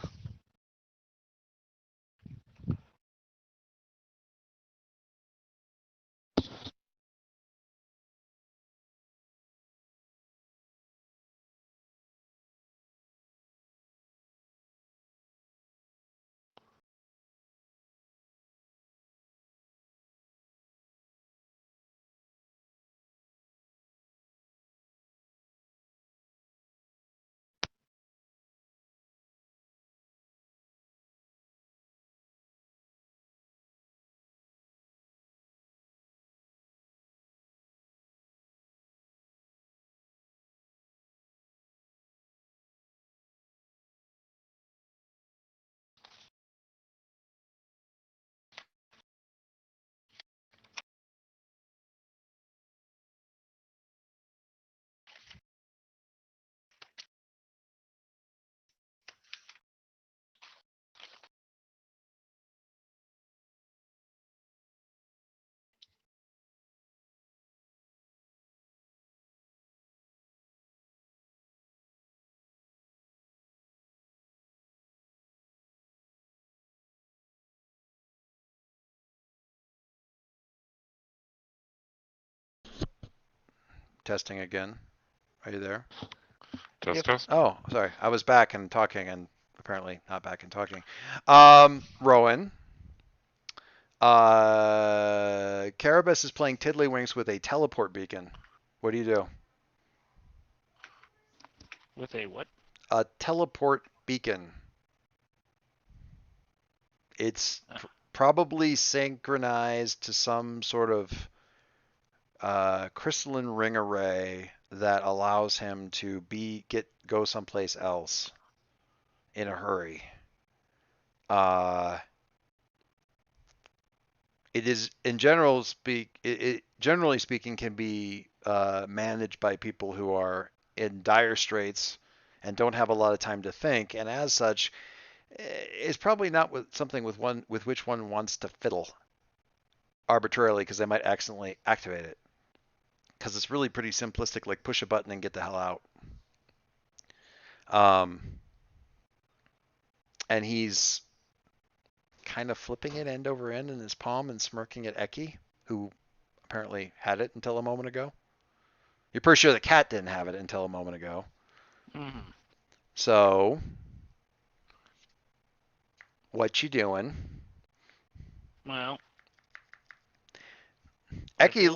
Testing again. Are you there? Test, Yep. test. Oh, sorry. I was back and talking, and apparently not back and talking. Rowan. Carabas is playing Tiddlywinks with a teleport beacon. What do you do? With a what? A teleport beacon. It's probably synchronized to some sort of crystalline ring array that allows him to go someplace else in a hurry. It is generally speaking can be managed by people who are in dire straits and don't have a lot of time to think, and as such, is probably not something with which one wants to fiddle arbitrarily because they might accidentally activate it. Because it's really pretty simplistic, like push a button and get the hell out. And he's kind of flipping it end over end in his palm and smirking at Eki, who apparently had it until a moment ago. You're pretty sure the cat didn't have it until a moment ago. Mm-hmm. So, what you doing? Well, Eki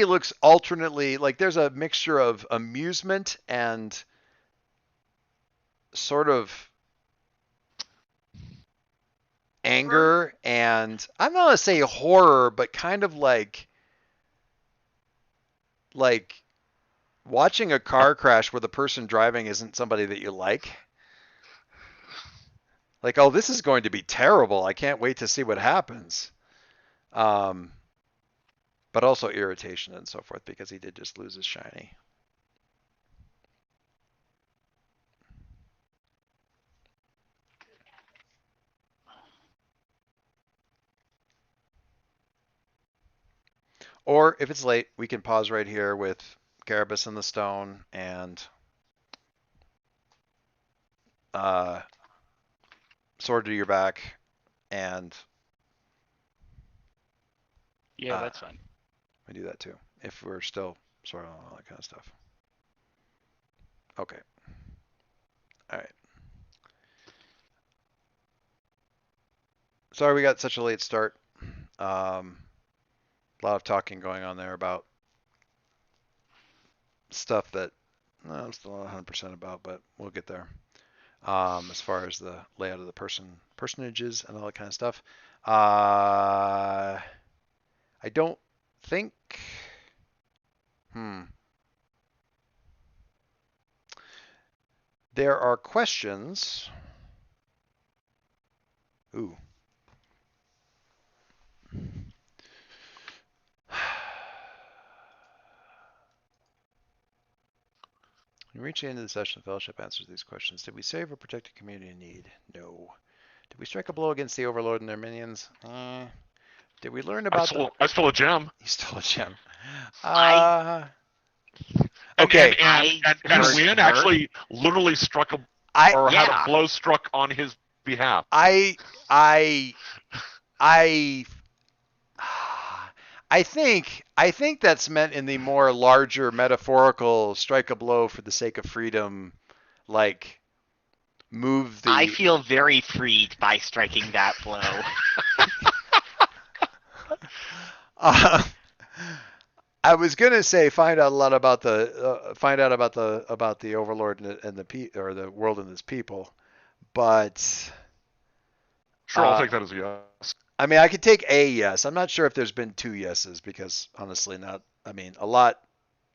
looks alternately like there's a mixture of amusement and sort of anger and I'm not gonna say horror, but kind of like watching a car crash where the person driving isn't somebody that you like. Like, oh, this is going to be terrible. I can't wait to see what happens. But also irritation and so forth because he did just lose his shiny. Or if it's late, we can pause right here with Garabus and the Stone and Sword to your back and yeah, that's fine. we do that too if we're still sort of all that kind of stuff. Okay. All right. Sorry we got such a late start. A lot of talking going on there about stuff that I'm still not 100% about, but we'll get there. As far as the layout of the personages and all that kind of stuff. I don't think. There are questions. Ooh. When you reach the end of the session, the Fellowship answers these questions. Did we save or protect a community in need? No. Did we strike a blow against the Overlord and their minions? Did we learn about I stole a gem. You stole a gem. And, okay. And Win actually literally struck had a blow struck on his behalf. I think that's meant in the more larger metaphorical strike a blow for the sake of freedom, like move the. I feel very freed by striking that blow. I was gonna say find out about the Overlord and the world and its people, but sure, I'll take that as a yes. I mean, I could take a yes. I'm not sure if there's been 2 yeses because honestly, not. I mean, a lot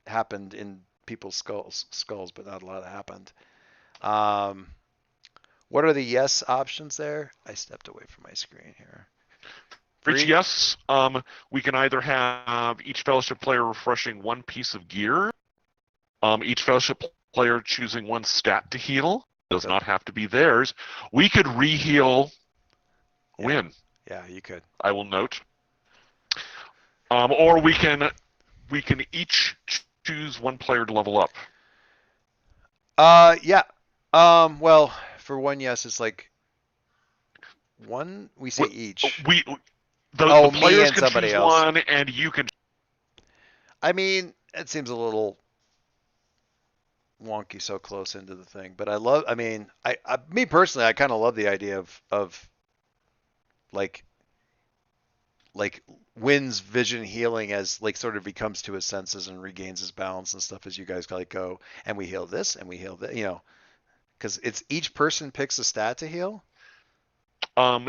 happened in people's skulls, but not a lot happened. What are the yes options there? I stepped away from my screen here. For each yes, we can either have each Fellowship player refreshing 1 piece of gear, each Fellowship player choosing 1 stat to heal. Does not have to be theirs. We could re-heal Win. Yeah, you could. I will note. Or we can each choose 1 player to level up. Yeah. Well, for 1 yes, it's like 1. We say each. The players can choose else. 1, and you can. I mean, it seems a little wonky, so close into the thing. But me personally, I kind of love the idea of like Win's vision healing as like sort of he comes to his senses and regains his balance and stuff as you guys like go and we heal this and we heal that, because it's each person picks a stat to heal.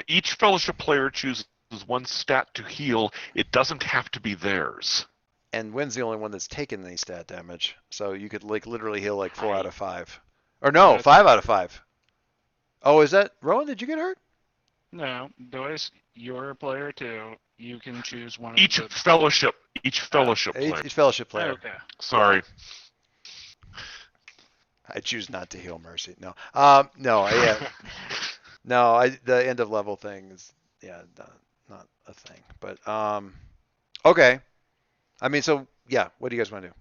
Each Fellowship player chooses 1 stat to heal. It doesn't have to be theirs. And Win's the only one that's taken any stat damage, so you could like literally heal like 4 out of 5, or no, 5 out of 5. Oh, is that Rowan? Did you get hurt? No, Doyce, you're a player too. You can choose one. Each fellowship player. Each fellowship player. Okay. Sorry. I choose not to heal Mercy. No. No. The end of level thing is not a thing. But okay. I mean, so yeah. What do you guys want to do?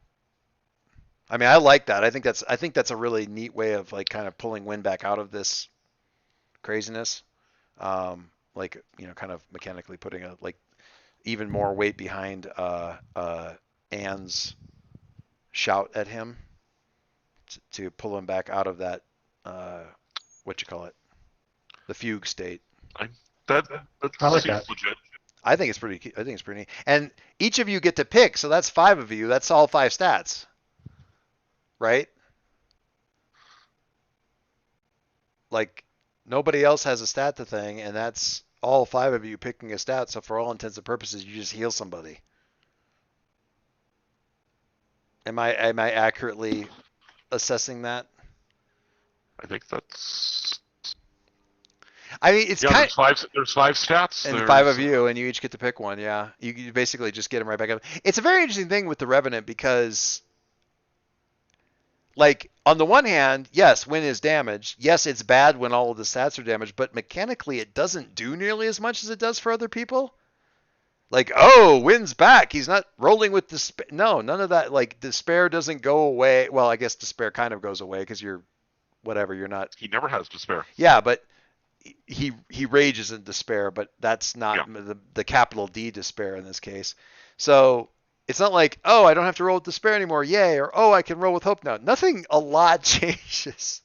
I mean, I like that. I think that's a really neat way of like kind of pulling Win back out of this craziness. Like kind of mechanically putting a like even more weight behind Anne's shout at him to pull him back out of that the fugue state. That I like seems that. legit. I think it's pretty neat. And each of you get to pick, so that's 5 of you. That's all 5 stats, right? Like nobody else has a stat to thing, and that's all 5 of you picking a stat. So for all intents and purposes, you just heal somebody. Am I accurately assessing that? I think that's. I mean, it's kind. There's 5 stats, and 5 of you, and you each get to pick 1. Yeah, you basically just get them right back up. It's a very interesting thing with the Revenant because, like, on the one hand, yes, Win is damaged. Yes, it's bad when all of the stats are damaged, but mechanically, it doesn't do nearly as much as it does for other people. Like, oh, Win's back. He's not rolling with despair. No, none of that. Like, despair doesn't go away. Well, I guess despair kind of goes away because you're not. He never has despair. Yeah, but he rages in despair, but that's not the capital D despair in this case. So it's not like, oh, I don't have to roll with despair anymore, yay, or oh, I can roll with hope now. Nothing a lot changes.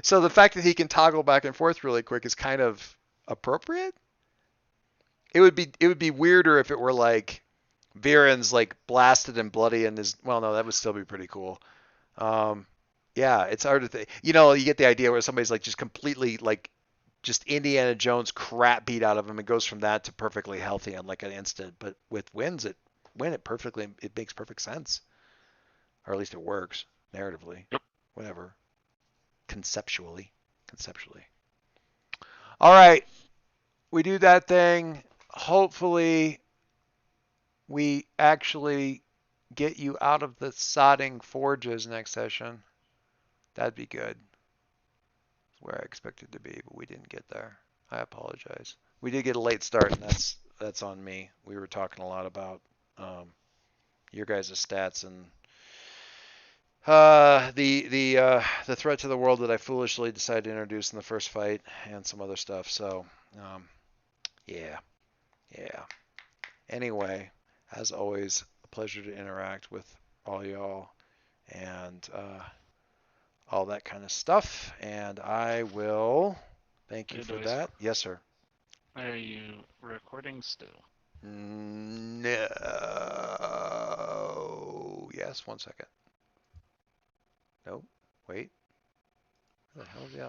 So the fact that he can toggle back and forth really quick is kind of appropriate. It would be weirder if it were like Viren's like blasted and bloody and no, that would still be pretty cool. Yeah, it's hard to think. You know, you get the idea where somebody's like just completely like just Indiana Jones crap beat out of him and goes from that to perfectly healthy in like an instant. But with it makes perfect sense, or at least it works narratively, Yep. whatever, conceptually. All right, we do that thing. Hopefully, we actually get you out of the sodding forges next session. That'd be good. It's where I expected to be, but we didn't get there. I apologize. We did get a late start, and that's on me. We were talking a lot about your guys' stats and the threat to the world that I foolishly decided to introduce in the first fight, and some other stuff. So yeah. Anyway, as always, a pleasure to interact with all y'all and all that kind of stuff. And I will thank you Hey, for Doise. that. Yes, sir. Are you recording still? No. Yes, 1 second. Nope. Wait. What the hell is the